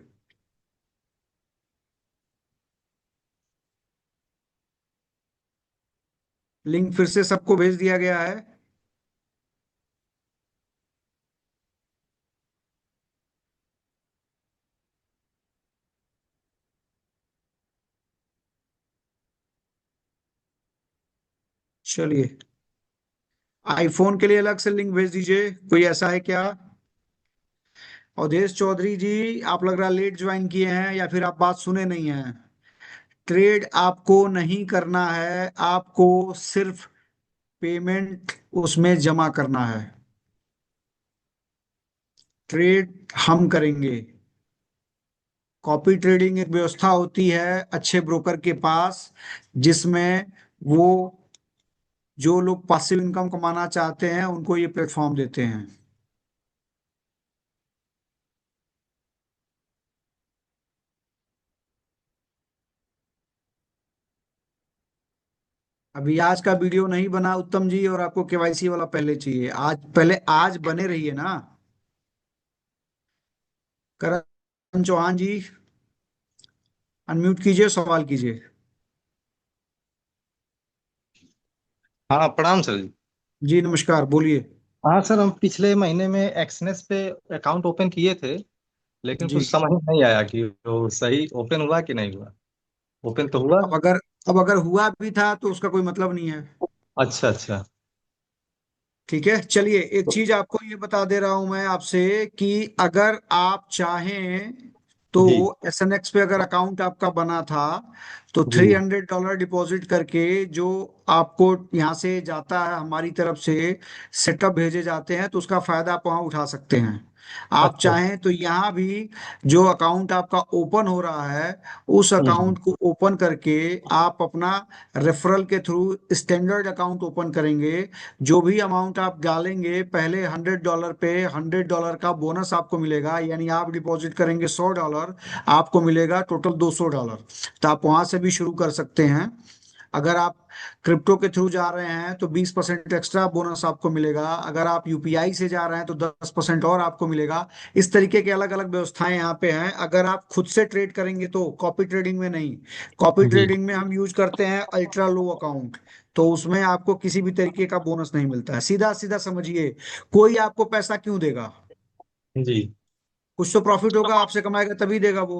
लिंक फिर से सबको भेज दिया गया है। चलिए, आईफोन के लिए अलग से लिंक भेज दीजिए, कोई ऐसा है क्या? अवधेश चौधरी जी, आप लग रहा लेट ज्वाइन किए हैं या फिर आप बात सुने नहीं हैं। ट्रेड आपको नहीं करना है, आपको सिर्फ पेमेंट उसमें जमा करना है। ट्रेड हम करेंगे। कॉपी ट्रेडिंग एक व्यवस्था होती है अच्छे ब्रोकर के पास, जिसमें वो जो लोग पासिव इनकम कमाना चाहते हैं उनको ये प्लेटफॉर्म देते हैं। अभी आज का वीडियो नहीं बना उत्तम जी, और आपको केवाईसी वाला पहले चाहिए, आज पहले आज बने रहिए ना। करण चौहान जी, अनम्यूट कीजिए, सवाल कीजिए। हाँ, प्रणाम सर जी। जी नमस्कार, बोलिए। हाँ सर, हम पिछले महीने में एक्सनेस पे अकाउंट ओपन किए थे, लेकिन जी। कुछ समझ नहीं आया कि वो सही ओपन हुआ कि नहीं हुआ। ओपन तो हुआ। अब अगर अब अगर हुआ भी था तो उसका कोई मतलब नहीं है। अच्छा अच्छा। ठीक है, चलिए एक तो- चीज आपको ये बता दे रहा हूं मैं आपसे कि अगर आप चाहें तो जी एसएनएक्स पे अगर अकाउंट आपका बना था तो जी। $300 डिपॉजिट करके जो आपको यहाँ से जाता है, हमारी तरफ से सेटअप भेजे जाते हैं, तो उसका फायदा आप वहाँ उठा सकते हैं। आप अच्छा। चाहें तो यहाँ भी जो अकाउंट आपका ओपन हो रहा है उस हम्म। अकाउंट को ओपन करके आप अपना रेफरल के थ्रू स्टैंडर्ड अकाउंट ओपन करेंगे। जो भी अमाउंट आप डालेंगे, पहले $100 पे $100 का बोनस आपको मिलेगा, यानी आप डिपॉजिट करेंगे $100, आपको मिलेगा टोटल $200। तो आप वहां से भी शुरू कर सकते हैं। अगर आप क्रिप्टो के थ्रू जा रहे हैं तो 20% एक्स्ट्रा बोनस आपको मिलेगा। अगर आप यूपीआई से जा रहे हैं तो 10% और आपको मिलेगा। इस तरीके के अलग अलग व्यवस्थाएं यहाँ पे हैं। अगर आप खुद से ट्रेड करेंगे तो कॉपी ट्रेडिंग में नहीं, कॉपी जी ट्रेडिंग में हम यूज करते हैं अल्ट्रा लो अकाउंट। तो उसमें आपको किसी भी तरीके का बोनस नहीं मिलता है। सीधा सीधा समझिए, कोई आपको पैसा क्यों देगा? जी। कुछ तो प्रॉफिट होगा, आपसे कमाएगा तभी देगा वो।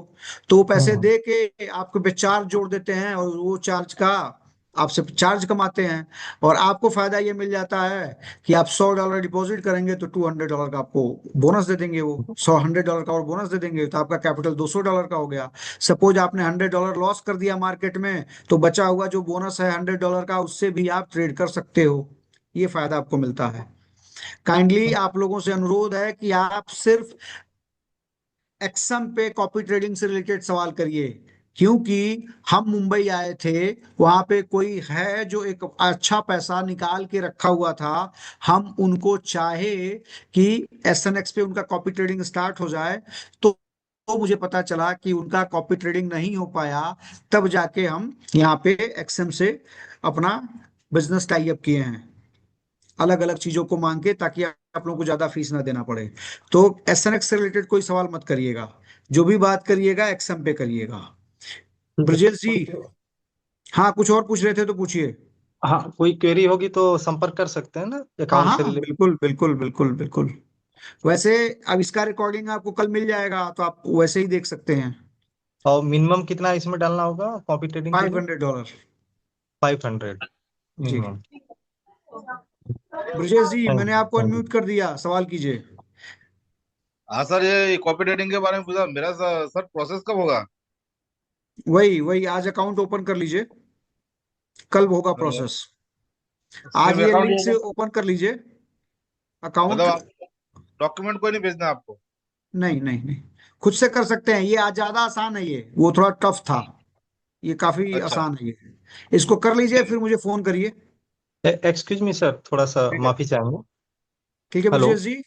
तो वो पैसे हम्म। दे के आपके पे चार्ज जोड़ देते हैं और वो चार्ज का आपसे चार्ज कमाते हैं। और आपको फायदा ये मिल जाता है कि आप $100 डिपॉजिट करेंगे तो $200 का आपको बोनस दे देंगे। वो $100 का और बोनस दे देंगे, तो आपका कैपिटल $200 का हो गया। सपोज आपने $100 लॉस कर दिया मार्केट में, तो बचा हुआ जो बोनस है $100 का, उससे भी आप ट्रेड कर सकते हो। ये फायदा आपको मिलता है। काइंडली आप लोगों से अनुरोध है कि आप सिर्फ एक्सम पे कॉपी ट्रेडिंग से रिलेटेड सवाल करिए। क्योंकि हम मुंबई आए थे, वहां पे कोई है जो एक अच्छा पैसा निकाल के रखा हुआ था। हम उनको चाहे कि एसएनएक्स पे उनका कॉपी ट्रेडिंग स्टार्ट हो जाए, तो मुझे पता चला कि उनका कॉपी ट्रेडिंग नहीं हो पाया। तब जाके हम यहाँ पे एक्सएम से अपना बिजनेस टाई अप किए हैं, अलग अलग चीजों को मांग के, ताकि आप लोगों को ज्यादा फीस ना देना पड़े। तो एसएनएक्स से रिलेटेड कोई सवाल मत करिएगा, जो भी बात करिएगा एक्सएम पे करिएगा। ठीक है। ब्रजेश जी, हाँ कुछ और पूछ रहे थे तो पूछिए। हाँ, कोई क्वेरी होगी तो संपर्क कर सकते हैं ना हाँ अकाउंट से हाँ, रिलेटेड। बिल्कुल बिल्कुल बिल्कुल बिल्कुल। वैसे अब इसका रिकॉर्डिंग आपको कल मिल जाएगा, तो आप वैसे ही देख सकते हैं। और मिनिमम कितना इसमें डालना होगा कॉपी ट्रेडिंग के लिए। $500। 500 जी। मिनिमम। ब्रजेश जी, थैंक मैंने यू आपको थैंक यू। अनम्यूट कर दिया, सवाल कीजिए। हाँ सर, ये कॉपी ट्रेडिंग के बारे में पूछा मेरा सर प्रोसेस कब होगा? वही वही, आज अकाउंट ओपन कर लीजिए, कल होगा प्रोसेस। आज सिर्फ ये अकाउंट लिंक से होगा? ओपन कर लीजिए मतलब अकाउंट। आप डॉक्यूमेंट कोई नहीं भेजना आपको? नहीं नहीं नहीं, खुद से कर सकते हैं। ये आज ज्यादा आसान है, ये वो थोड़ा टफ था, ये काफी अच्छा। आसान है ये। इसको कर लीजिए, फिर मुझे फोन करिए। एक्सक्यूज मी सर, थोड़ा सा ठीक है। माफी चाहेंगे। ठीक है हेलो। ब्रजेश जी।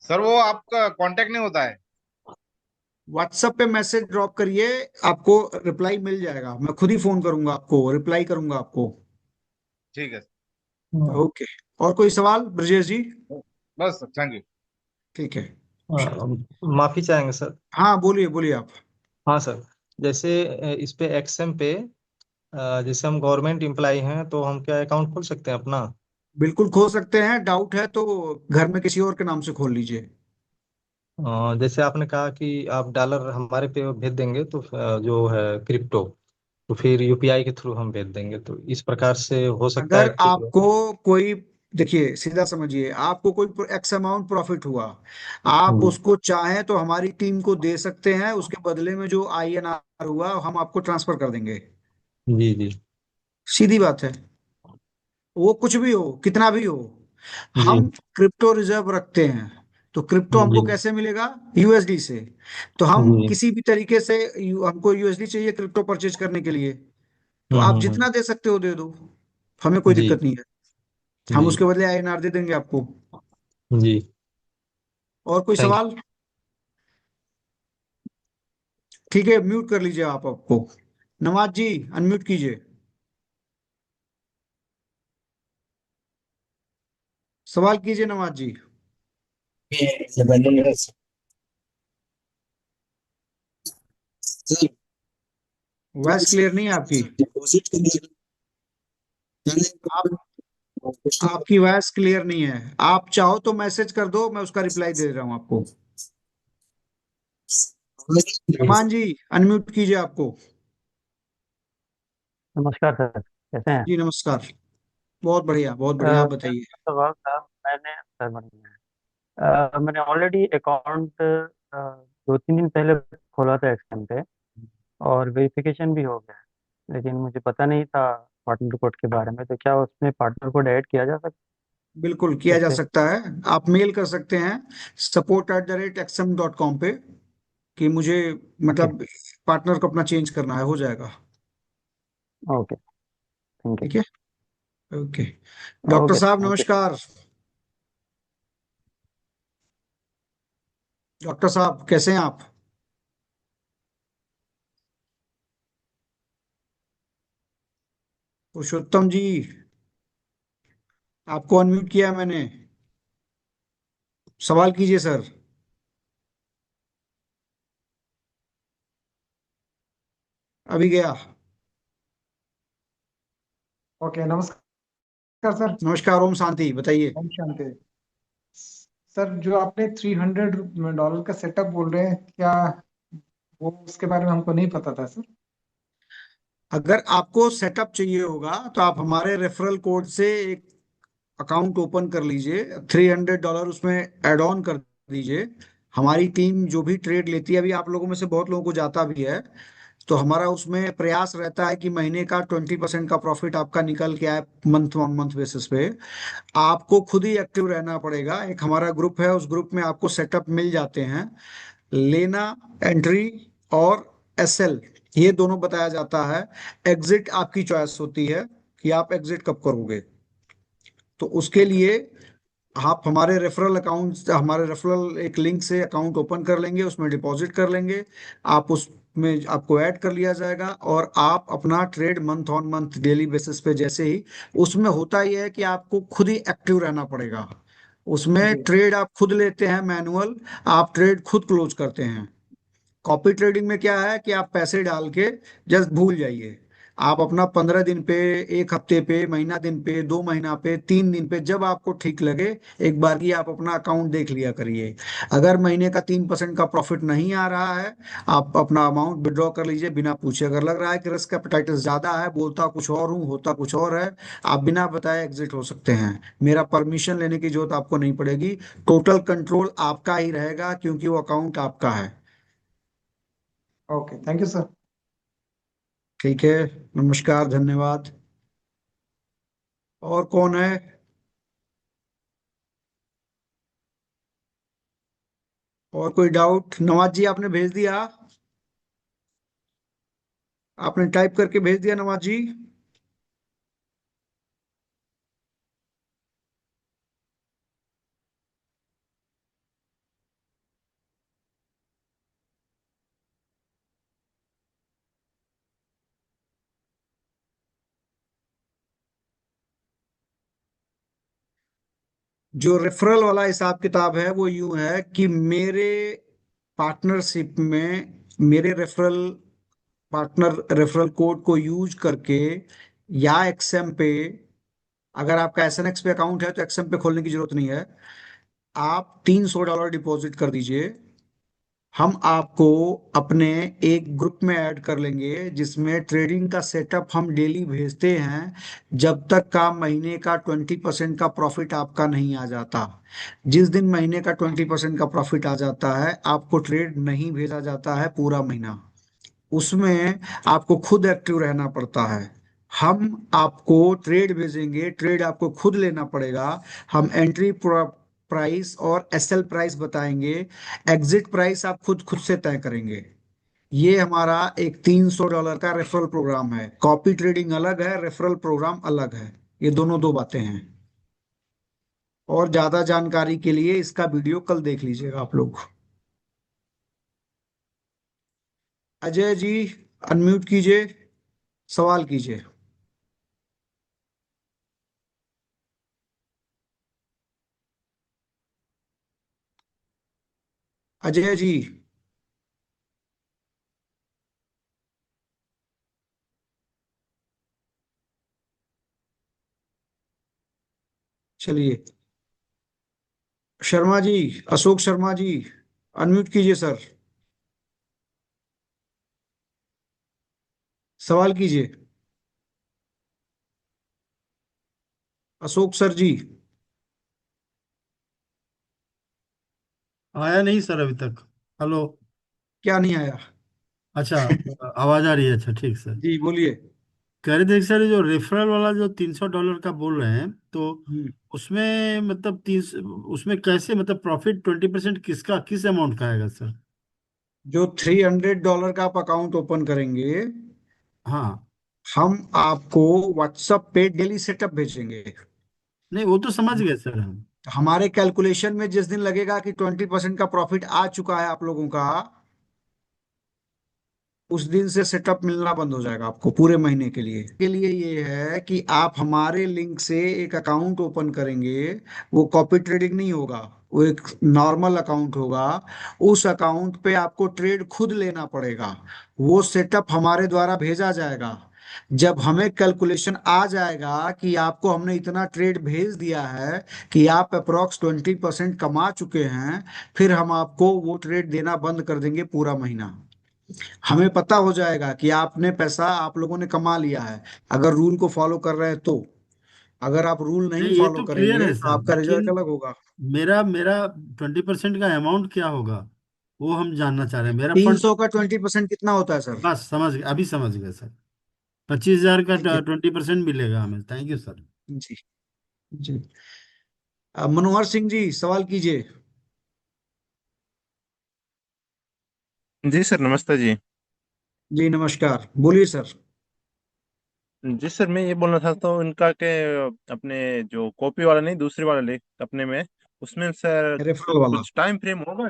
सर वो आपका कांटेक्ट नहीं होता है। व्हाट्सएप पे मैसेज ड्रॉप करिए, आपको रिप्लाई मिल जाएगा। मैं खुद ही फोन करूंगा आपको, रिप्लाई करूंगा आपको। ठीक है। ओके। और कोई सवाल ब्रजेश जी? बस थैंक यू। ठीक है। माफी चाहेंगे सर। हाँ बोलिए बोलिए आप। हाँ सर, जैसे इस पे एक्सएम पे जैसे हम गवर्नमेंट एम्प्लॉय हैं तो हम क्या अकाउंट खोल सकते हैं अपना। बिल्कुल खोल सकते हैं, डाउट है तो घर में किसी और के नाम से खोल लीजिए। जैसे आपने कहा कि आप डॉलर हमारे पे भेज देंगे तो जो है क्रिप्टो, तो फिर यूपीआई के थ्रू हम भेज देंगे, तो इस प्रकार से हो सकता है अगर कि। आपको कोई, देखिए सीधा समझिए, आपको कोई एक्स अमाउंट प्रॉफिट हुआ, आप जी उसको चाहें तो हमारी टीम को दे सकते हैं। उसके बदले में जो आईएनआर हुआ हम आपको ट्रांसफर कर देंगे। जी जी सीधी बात है। वो कुछ भी हो, कितना भी हो, जी हम क्रिप्टो रिजर्व रखते हैं। तो क्रिप्टो हमको जी कैसे मिलेगा? यूएसडी से। तो हम जी। किसी भी तरीके से हमको यूएसडी चाहिए क्रिप्टो परचेज करने के लिए, तो आप हम्म। जितना दे सकते हो दे दो, हमें कोई जी दिक्कत नहीं है। हम जी उसके बदले आईएनआर दे देंगे आपको। जी। और कोई थैंक सवाल? ठीक है, म्यूट कर लीजिए आप आपको। नवाज जी, अनम्यूट कीजिए। सवाल कीजिए नवाज जी। वॉइस क्लियर नहीं है आपकी। डिपॉजिट के लिए आप आपकी वॉइस क्लियर नहीं है। आप चाहो तो मैसेज कर दो, मैं उसका रिप्लाई दे रहा हूँ आपको। रहमान जी, अनम्यूट कीजिए आपको। नमस्कार सर, कैसे हैं? जी नमस्कार। बहुत बढ़िया, बहुत बढ़िया, आप मेरा बताइए। सवाल था। मैंने सर बढ़िया मैंने ऑलरेडी अकाउंट 2-3 दिन पहले खोला था एक्सएम पे, और वेरिफिकेशन भी हो गया, लेकिन मुझे पता नहीं था पार्टनर कोड के बारे में। तो क्या उसमें पार्टनर कोड ऐड किया जा सकता बिल्कुल है किया जा इससे? सकता है। आप मेल कर सकते हैं support@xm.com पे कि मुझे ओके, मतलब पार्टनर को अपना चेंज करना है, हो जाएगा। Okay, thank you. ठीक है। ओके। डॉक्टर ओके, साहब थैंक यू। नमस्कार। डॉक्टर साहब कैसे हैं आप? पुरुषोत्तम जी, आपको अनम्यूट किया है मैंने। सवाल कीजिए सर। अभी गया। ओके, नमस्कार सर। नमस्कार, ओम शांति, बताइए। ओम शांति। सर, जो आपने $300 का सेटअप बोल रहे हैं, क्या वो उसके बारे में हमको नहीं पता था सर। अगर आपको सेटअप चाहिए होगा तो आप हमारे रेफरल कोड से एक अकाउंट ओपन कर लीजिए, $300 उसमें एड ऑन कर दीजिए। हमारी टीम जो भी ट्रेड लेती है, अभी आप लोगों में से बहुत लोगों को जाता भी है, तो हमारा उसमें प्रयास रहता है कि महीने का 20% का प्रॉफिट आपका निकल के आए मंथ ऑन मंथ बेसिस पे। आपको खुद ही एक्टिव रहना पड़ेगा। एक हमारा ग्रुप है, उस ग्रुप में आपको सेटअप मिल जाते हैं। लेना, एंट्री और एसएल, ये दोनों बताया जाता है। एग्जिट आपकी चॉइस होती है कि आप एग्जिट कब करोगे। तो उसके ओके। लिए आप हमारे रेफरल एक लिंक से अकाउंट ओपन कर लेंगे, उसमें डिपॉजिट कर लेंगे। आप उसमें आपको ऐड कर लिया जाएगा और आप अपना trade month on month daily basis पे जैसे ही, उसमें होता ही है कि आपको खुद ही एक्टिव रहना पड़ेगा। उसमें जी। ट्रेड आप खुद लेते हैं मैनुअल, आप ट्रेड खुद क्लोज करते हैं। कॉपी ट्रेडिंग में क्या है कि आप पैसे डाल के जस्ट भूल जाइए। आप अपना 15 दिन पे, एक हफ्ते पे, महीना दिन पे, 2 महीना पे, 3 दिन पे, जब आपको ठीक लगे एक बार की आप अपना अकाउंट देख लिया करिए। अगर महीने का 3% का प्रॉफिट नहीं आ रहा है, आप अपना अमाउंट विड्रॉ कर लीजिए बिना पूछे। अगर लग रहा है कि रिस्क एपेटाइटिस ज्यादा है, बोलता कुछ और हूँ होता कुछ और है, आप बिना बताए एग्जिट हो सकते हैं। मेरा परमिशन लेने की जरूरत आपको नहीं पड़ेगी। टोटल कंट्रोल आपका ही रहेगा क्योंकि वो अकाउंट आपका है। Okay, thank you sir. ठीक है। नमस्कार, धन्यवाद। और कौन है? और कोई डाउट? नवाज जी आपने भेज दिया? आपने टाइप करके भेज दिया नवाज जी? जो रेफरल वाला हिसाब किताब है वो यूं है कि मेरे पार्टनरशिप में मेरे रेफरल कोड को यूज करके या एक्सएम पे, अगर आपका एसएनएक्स पे अकाउंट है तो एक्सएम पे खोलने की जरूरत नहीं है, आप $300 डिपॉजिट कर दीजिए। हम आपको अपने एक ग्रुप में ऐड कर लेंगे जिसमें ट्रेडिंग का सेटअप हम डेली भेजते हैं, जब तक का महीने का 20% का प्रॉफिट आपका नहीं आ जाता। जिस दिन महीने का 20% का प्रॉफिट आ जाता है, आपको ट्रेड नहीं भेजा जाता है पूरा महीना। उसमें आपको खुद एक्टिव रहना पड़ता है। हम आपको ट्रेड भेजेंगे, ट्रेड आपको खुद लेना पड़ेगा। हम एंट्री प्राइस और एसएल प्राइस बताएंगे। एग्जिट प्राइस आप खुद खुद से तय करेंगे। ये हमारा एक $300 का रेफरल प्रोग्राम है। कॉपी ट्रेडिंग अलग है, रेफरल प्रोग्राम अलग है। ये दोनों दो बातें हैं। और ज्यादा जानकारी के लिए इसका वीडियो कल देख लीजिएगा आप लोग। अजय जी, अनम्यूट कीजिए, सवाल कीजिए। अजय जी। चलिए, शर्मा जी, अशोक शर्मा जी, अनम्यूट कीजिए सर, सवाल कीजिए। अशोक सर जी। आया नहीं सर अभी तक। हेलो। क्या नहीं आया? अच्छा, आवाज आ रही है, अच्छा ठीक सर। जी बोलिए। कह रहे थे सर, जो रेफरल वाला जो $300 का बोल रहे हैं, तो हम्म, उसमें मतलब 30, उसमें कैसे मतलब प्रॉफिट 20% किसका, किस अमाउंट का आएगा सर? जो $300 का आप अकाउंट ओपन करेंगे, हाँ। हम आपको व्हाट्सएप पे डेली सेटअप भेजेंगे। नहीं, वो तो समझ गए सर हम। हमारे कैलकुलेशन में जिस दिन लगेगा कि 20% का प्रॉफिट आ चुका है आप लोगों का, उस दिन से सेटअप मिलना बंद हो जाएगा आपको पूरे महीने के लिए ये है कि आप हमारे लिंक से एक अकाउंट ओपन करेंगे। वो कॉपी ट्रेडिंग नहीं होगा, वो एक नॉर्मल अकाउंट होगा। उस अकाउंट पे आपको ट्रेड खुद लेना पड़ेगा। वो सेटअप हमारे द्वारा भेजा जाएगा। जब हमें कैलकुलेशन आ जाएगा कि आपको हमने इतना ट्रेड भेज दिया है कि आप अप्रोक्स 20% कमा चुके हैं, फिर हम आपको वो ट्रेड देना बंद कर देंगे पूरा महीना। हमें पता हो जाएगा कि आपने पैसा आप लोगों ने कमा लिया है, अगर रूल को फॉलो कर रहे हैं तो। अगर आप रूल नहीं नहीं, ये फॉलो तो क्लियर करेंगे है तो सर, आपका रिजल्ट लेकिन अलग होगा। मेरा मेरा 20% का अमाउंट क्या होगा, वो हम जानना चाह रहे हैं। मेरा तीन फंड। सौ का 20% कितना होता है सर? बस समझ गए, अभी समझ गए सर। 25,000 का ठीक है। 20% मिलेगा हमें। Thank you sir. जी। जी। मनोहर सिंह जी, सवाल कीजिए। जी सर, नमस्ते जी। जी नमस्कार, बोलिए सर। जी सर, मैं ये बोलना चाहता हूँ इनका के अपने जो कॉपी वाला नहीं, दूसरी वाला लेख अपने में, उसमें सर रेफरल वाला। कुछ टाइम फ्रेम होगा?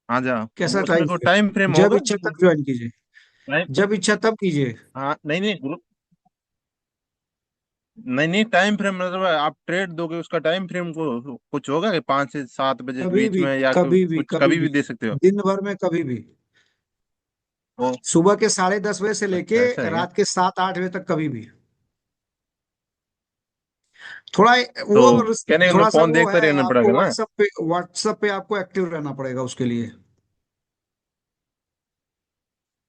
हाँ जा, कैसा उसमें टाइम कोई फ्रेम? टाइम फ्रेम जब होगा? इच्छा तब ज्वाइन कीजिए। टाइम। जब इच्छा तब कीजिए। हाँ, नहीं नहीं नहीं नहीं, टाइम फ्रेम मतलब आप ट्रेड दोगे उसका टाइम फ्रेम को कुछ होगा कि 5 से 7 बजे के कभी बीच भी, में, या कभी भी, कुछ कभी कभी भी, भी दे सकते हो? दिन भर में कभी भी। ओ, सुबह के 10:30 बजे से लेके अच्छा, ऐसा है क्या? रात के 7-8 बजे तक कभी भी। थोड़ा तो वो कहने का मतलब थोड़ा सा फोन वो देखते है, रहना आपको पड़ेगा ना? व्हाट्सएप पे आपको एक्टिव रहना पड़ेगा उसके लिए।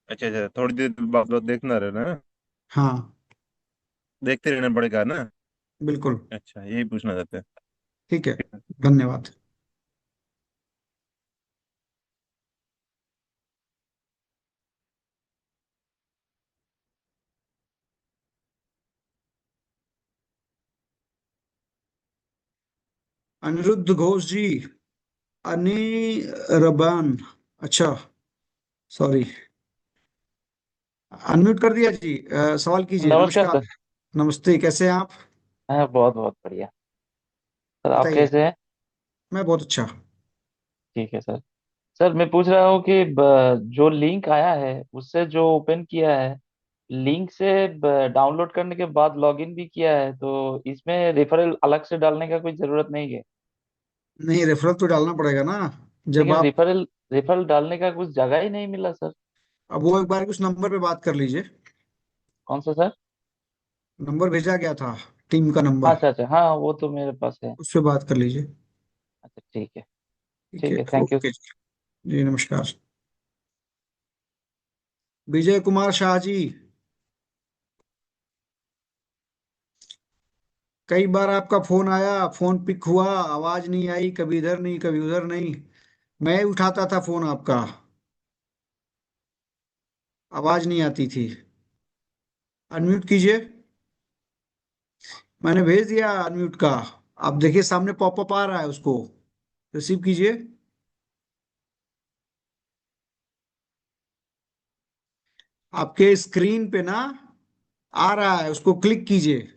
अच्छा अच्छा, थोड़ी देर बाद बाद देखना रहना है? हाँ, देखते रहना पड़ेगा ना? बिल्कुल। अच्छा, यही पूछना चाहते हैं। ठीक है, धन्यवाद। अनिरुद्ध घोष जी, अनी रबान, अच्छा, सॉरी, अनम्यूट कर दिया जी। सवाल कीजिए, नमस्कार नमस्कार। सर। नमस्ते, कैसे हैं आप? हाँ, बहुत बहुत बढ़िया। सर आप बताइए। कैसे हैं? मैं बहुत अच्छा। ठीक है सर। सर मैं पूछ रहा हूँ कि जो लिंक आया है उससे जो ओपन किया है, लिंक से डाउनलोड करने के बाद लॉगिन भी किया है, तो इसमें रेफरल अलग से डालने का कोई जरूरत नहीं है? नहीं, रेफरल तो डालना पड़ेगा ना जब लेकिन आप। रेफरल रेफरल डालने का कुछ जगह ही नहीं मिला सर। अब वो एक बार उस नंबर पे बात कर लीजिए। कौन सा सर? नंबर भेजा गया था, टीम का नंबर। अच्छा अच्छा, हाँ वो तो मेरे पास है। उससे बात कर लीजिए। अच्छा ठीक है। ठीक है, ठीक है, थैंक यू। ओके जी, नमस्कार। विजय कुमार शाह जी, कई बार आपका फोन आया, फोन पिक हुआ, आवाज नहीं आई, कभी इधर नहीं कभी उधर नहीं। मैं ही उठाता था फोन आपका, आवाज नहीं आती थी। अनम्यूट कीजिए। मैंने भेज दिया अनम्यूट का। आप देखिए सामने पॉपअप आ रहा है, उसको रिसीव कीजिए। आपके स्क्रीन पे ना आ रहा है, उसको क्लिक कीजिए।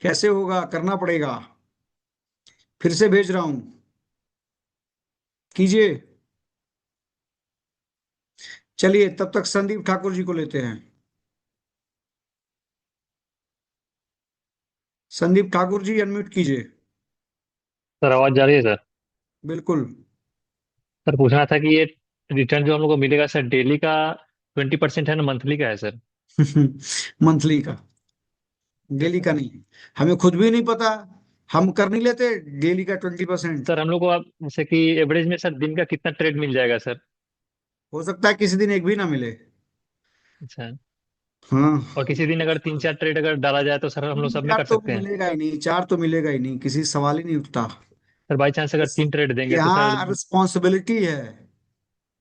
कैसे होगा, करना पड़ेगा। फिर से भेज रहा हूं, कीजिए। चलिए, तब तक संदीप ठाकुर जी को लेते हैं। संदीप ठाकुर जी, अनम्यूट कीजिए। सर आवाज जा रही है सर? बिल्कुल। सर पूछना था कि ये रिटर्न जो हम लोग को मिलेगा सर, डेली का 20% है ना, मंथली का है सर? मंथली का, डेली का नहीं। हमें खुद भी नहीं पता, हम कर नहीं लेते डेली का 20%। सर हम लोग को आप जैसे कि एवरेज में सर दिन का कितना ट्रेड मिल जाएगा सर? हो सकता है किसी दिन एक भी ना मिले। अच्छा। हाँ, और किसी दिन अगर 3-4 ट्रेड अगर डाला जाए तो सर हम लोग सब में चार कर तो सकते हैं? मिलेगा ही नहीं, चार तो मिलेगा ही नहीं, किसी सवाल ही नहीं उठता। सर बाई चांस अगर 3 ट्रेड देंगे तो सर? यहाँ रिस्पॉन्सिबिलिटी है,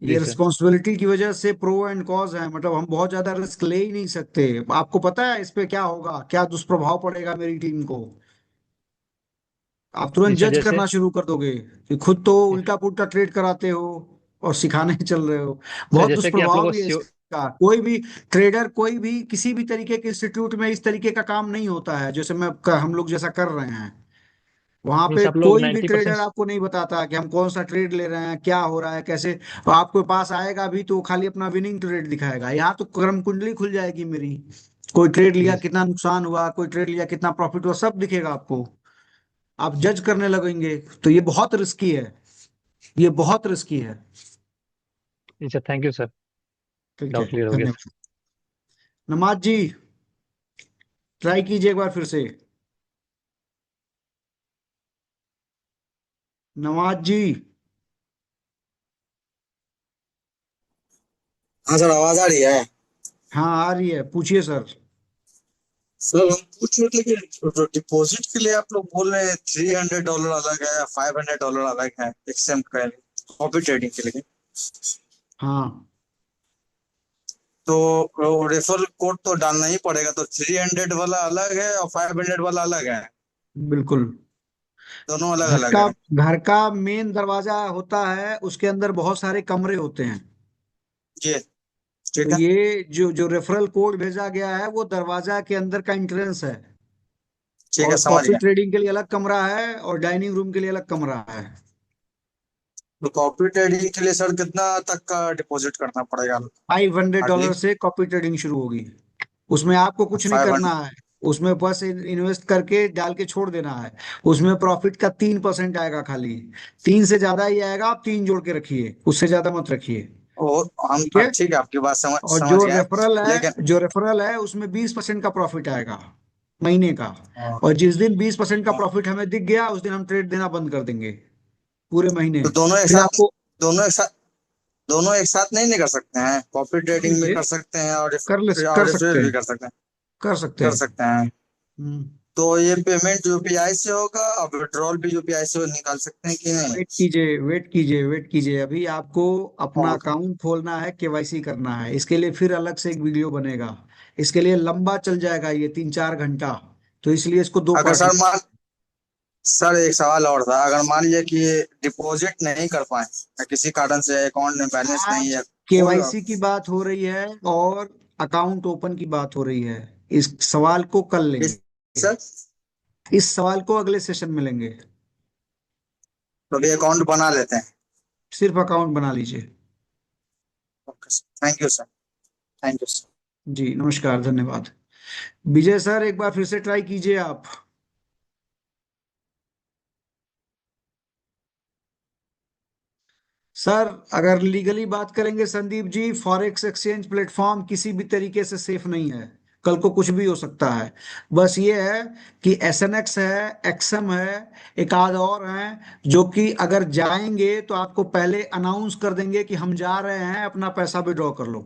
जी ये सर। रिस्पॉन्सिबिलिटी की वजह से प्रो एंड कॉज है, मतलब हम बहुत ज्यादा रिस्क ले ही नहीं सकते। आपको पता है इस पे क्या होगा, क्या दुष्प्रभाव पड़ेगा मेरी टीम को। आप जी तुरंत सर जज जैसे? करना शुरू कर दोगे कि खुद तो उल्टा पुल्टा ट्रेड कराते हो और सिखाने चल रहे हो। सर बहुत जैसे कि आप लोग दुष्प्रभाव को भी है इसका। कोई भी ट्रेडर, कोई भी किसी भी तरीके के इंस्टीट्यूट में इस तरीके का काम नहीं होता है जैसे हम लोग जैसा कर रहे हैं। वहां मीन्स पे आप लोग कोई भी 90%? ट्रेडर आपको नहीं बताता कि हम कौन सा ट्रेड ले रहे हैं, क्या हो रहा है, कैसे। तो आपके पास आएगा भी तो वो खाली अपना विनिंग ट्रेड दिखाएगा। यहाँ तो कर्म कुंडली खुल जाएगी मेरी। कोई ट्रेड लिया जी कितना नुकसान हुआ, कोई ट्रेड लिया कितना प्रॉफिट हुआ, सब दिखेगा आपको। आप जज करने लगेंगे। तो ये बहुत रिस्की है, ये बहुत रिस्की है। जी सर, थैंक यू सर, ठीक है, डाउट क्लियर हो गया सर। धन्यवाद। नमाज जी, ट्राई कीजिए एक बार फिर से। नवाज जी। हाँ सर, आवाज आ रही है। हाँ आ रही है, पूछिए सर। सर हम पूछ रहे थे कि जो डिपॉजिट के लिए आप लोग बोल रहे हैं $300 अलग है, $500 अलग है एक्सएम का, कॉपी ट्रेडिंग के लिए। हाँ, तो रेफरल कोड तो डालना ही पड़ेगा, तो 300 वाला अलग है और 500 वाला अलग है, बिल्कुल। दोनों अलग घर अलग का है। घर का मेन दरवाजा होता है, उसके अंदर बहुत सारे कमरे होते हैं। जी तो ठीक है। ये जो जो रेफरल कोड भेजा गया है वो दरवाजा के अंदर का एंट्रेंस है। ठीक है, और समझ कॉफी गया। ट्रेडिंग के लिए अलग कमरा है और डाइनिंग रूम के लिए अलग कमरा है। तो कॉपी ट्रेडिंग के लिए सर कितना तक का डिपॉजिट करना पड़ेगा? $500 हार्डली से कॉपी ट्रेडिंग शुरू होगी। उसमें आपको कुछ नहीं 500। करना है। उसमें बस इन्वेस्ट करके डाल के छोड़ देना है। उसमें प्रॉफिट का 3% आएगा खाली। 3 से ज्यादा ही आएगा, आप 3 जोड़ के रखिए, उससे ज्यादा मत रखिए। और हम ठीक है। ठीक है, आपकी बात समझ और समझ गए। लेकिन जो रेफरल है उसमें 20% का प्रॉफिट आएगा महीने का। हाँ, और जिस दिन 20% का हाँ, प्रॉफिट हमें दिख गया उस दिन हम ट्रेड देना बंद कर देंगे पूरे महीने। तो दोनों एक फिर साथ, आपको दोनों एक साथ, दोनों एक साथ नहीं कर सकते हैं? कॉपी कर ट्रेडिंग भी लीजिए, कर सकते हैं और कर सकते रेफरल भी हैं, कर सकते हैं? कर सकते कर हैं। सकते हैं। हम्म। तो ये पेमेंट यूपीआई से होगा और विड्रॉल भी यूपीआई से निकाल सकते हैं कि नहीं? वेट कीजिए, वेट कीजिए, वेट कीजिए। अभी आपको अपना और अकाउंट खोलना है, केवाईसी करना है। इसके लिए फिर अलग से एक वीडियो बनेगा। इसके लिए लंबा चल जाएगा ये 3-4 घंटा। तो इसलिए इसको दो अगर पार्ट सर में। मान सर एक सवाल और था, अगर मान लिया कि डिपॉजिट नहीं कर पाए या किसी कारण से अकाउंट में बैलेंस नहीं आज है, कोई केवाईसी की बात हो रही है और अकाउंट ओपन की बात हो रही है। इस सवाल को कल लेंगे। सर इस सवाल को अगले सेशन में लेंगे। तो भी अकाउंट बना लेते हैं। सिर्फ अकाउंट बना लीजिए। Okay sir, thank you sir, thank you sir. जी नमस्कार, धन्यवाद। विजय सर एक बार फिर से ट्राई कीजिए आप। सर अगर लीगली बात करेंगे Sandeep ji, forex exchange platform किसी भी तरीके से सेफ नहीं है। कल को कुछ भी हो सकता है। बस ये है कि एसएनएक्स है, एक्सएम है, एक आध और हैं जो कि अगर जाएंगे तो आपको पहले अनाउंस कर देंगे कि हम जा रहे हैं, अपना पैसा विड्रॉ कर लो।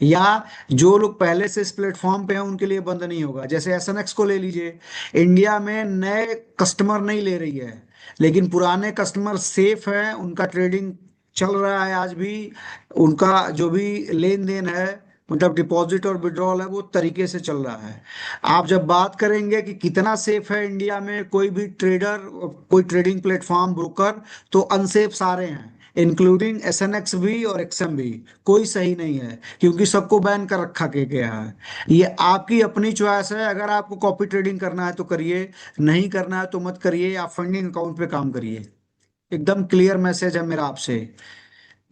या जो लोग पहले से इस प्लेटफॉर्म पे हैं उनके लिए बंद नहीं होगा। जैसे एसएनएक्स को ले लीजिए, इंडिया में नए कस्टमर नहीं ले रही है, लेकिन पुराने कस्टमर सेफ हैं, उनका ट्रेडिंग चल रहा है आज भी। उनका जो भी लेन देन है, मतलब डिपॉजिट और विड्रॉल है, वो तरीके से चल रहा है। आप जब बात करेंगे कि कितना सेफ है इंडिया में कोई भी ट्रेडर, कोई ट्रेडिंग प्लेटफॉर्म, ब्रोकर, तो अनसेफ सारे हैं, इंक्लूडिंग एसएनएक्स भी और एक्सएम भी। कोई सही नहीं है क्योंकि सबको बैन कर रखा के गया है। ये आपकी अपनी चॉइस है। अगर आपको कॉपी ट्रेडिंग करना है तो करिए, नहीं करना है तो मत करिए। आप फंडिंग अकाउंट पे काम करिए। एकदम क्लियर मैसेज है मेरा आपसे।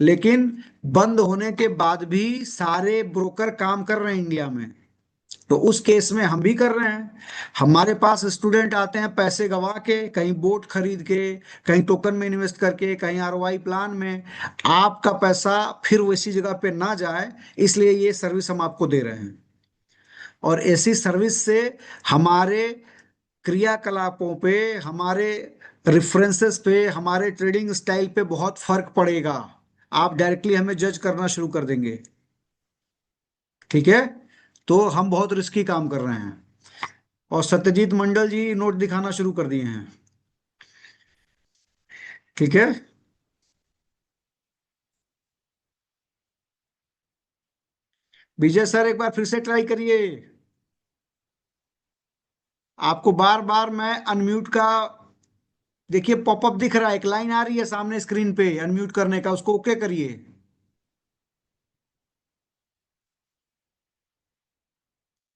लेकिन बंद होने के बाद भी सारे ब्रोकर काम कर रहे हैं इंडिया में। तो उस केस में हम भी कर रहे हैं। हमारे पास स्टूडेंट आते हैं पैसे गवा के, कहीं बोट खरीद के, कहीं टोकन में इन्वेस्ट करके, कहीं आरओआई प्लान में। आपका पैसा फिर वैसी जगह पे ना जाए, इसलिए ये सर्विस हम आपको दे रहे हैं। और ऐसी सर्विस से हमारे क्रियाकलापों पे, हमारे रेफरेंसेस पे, हमारे ट्रेडिंग स्टाइल पे बहुत फर्क पड़ेगा। आप डायरेक्टली हमें जज करना शुरू कर देंगे। ठीक है, तो हम बहुत रिस्की काम कर रहे हैं। और सत्यजीत मंडल जी नोट दिखाना शुरू कर दिए हैं। ठीक है, विजय सर एक बार फिर से ट्राई करिए। आपको बार बार मैं अनम्यूट का, देखिए पॉपअप दिख रहा है, एक लाइन आ रही है सामने स्क्रीन पे अनम्यूट करने का, उसको ओके करिए।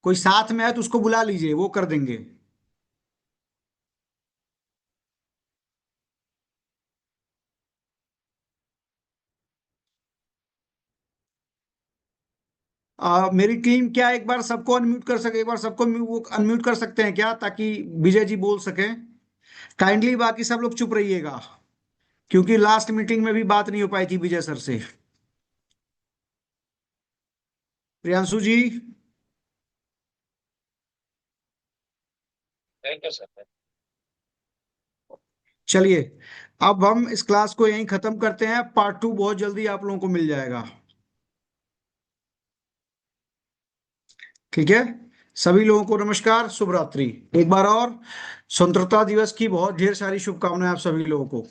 कोई साथ में है तो उसको बुला लीजिए, वो कर देंगे। मेरी टीम क्या एक बार सबको अनम्यूट कर सके, एक बार सबको वो अनम्यूट कर सकते हैं क्या, ताकि विजय जी बोल सके। काइंडली बाकी सब लोग चुप रहिएगा, क्योंकि लास्ट मीटिंग में भी बात नहीं हो पाई थी विजय सर से। Priyanshu ji. Thank you sir. चलिए, अब हम इस क्लास को यहीं खत्म करते हैं। पार्ट 2 बहुत जल्दी आप लोगों को मिल जाएगा। ठीक है, सभी लोगों को नमस्कार, शुभ रात्रि। एक बार और स्वतंत्रता दिवस की बहुत ढेर सारी शुभकामनाएं आप सभी लोगों को।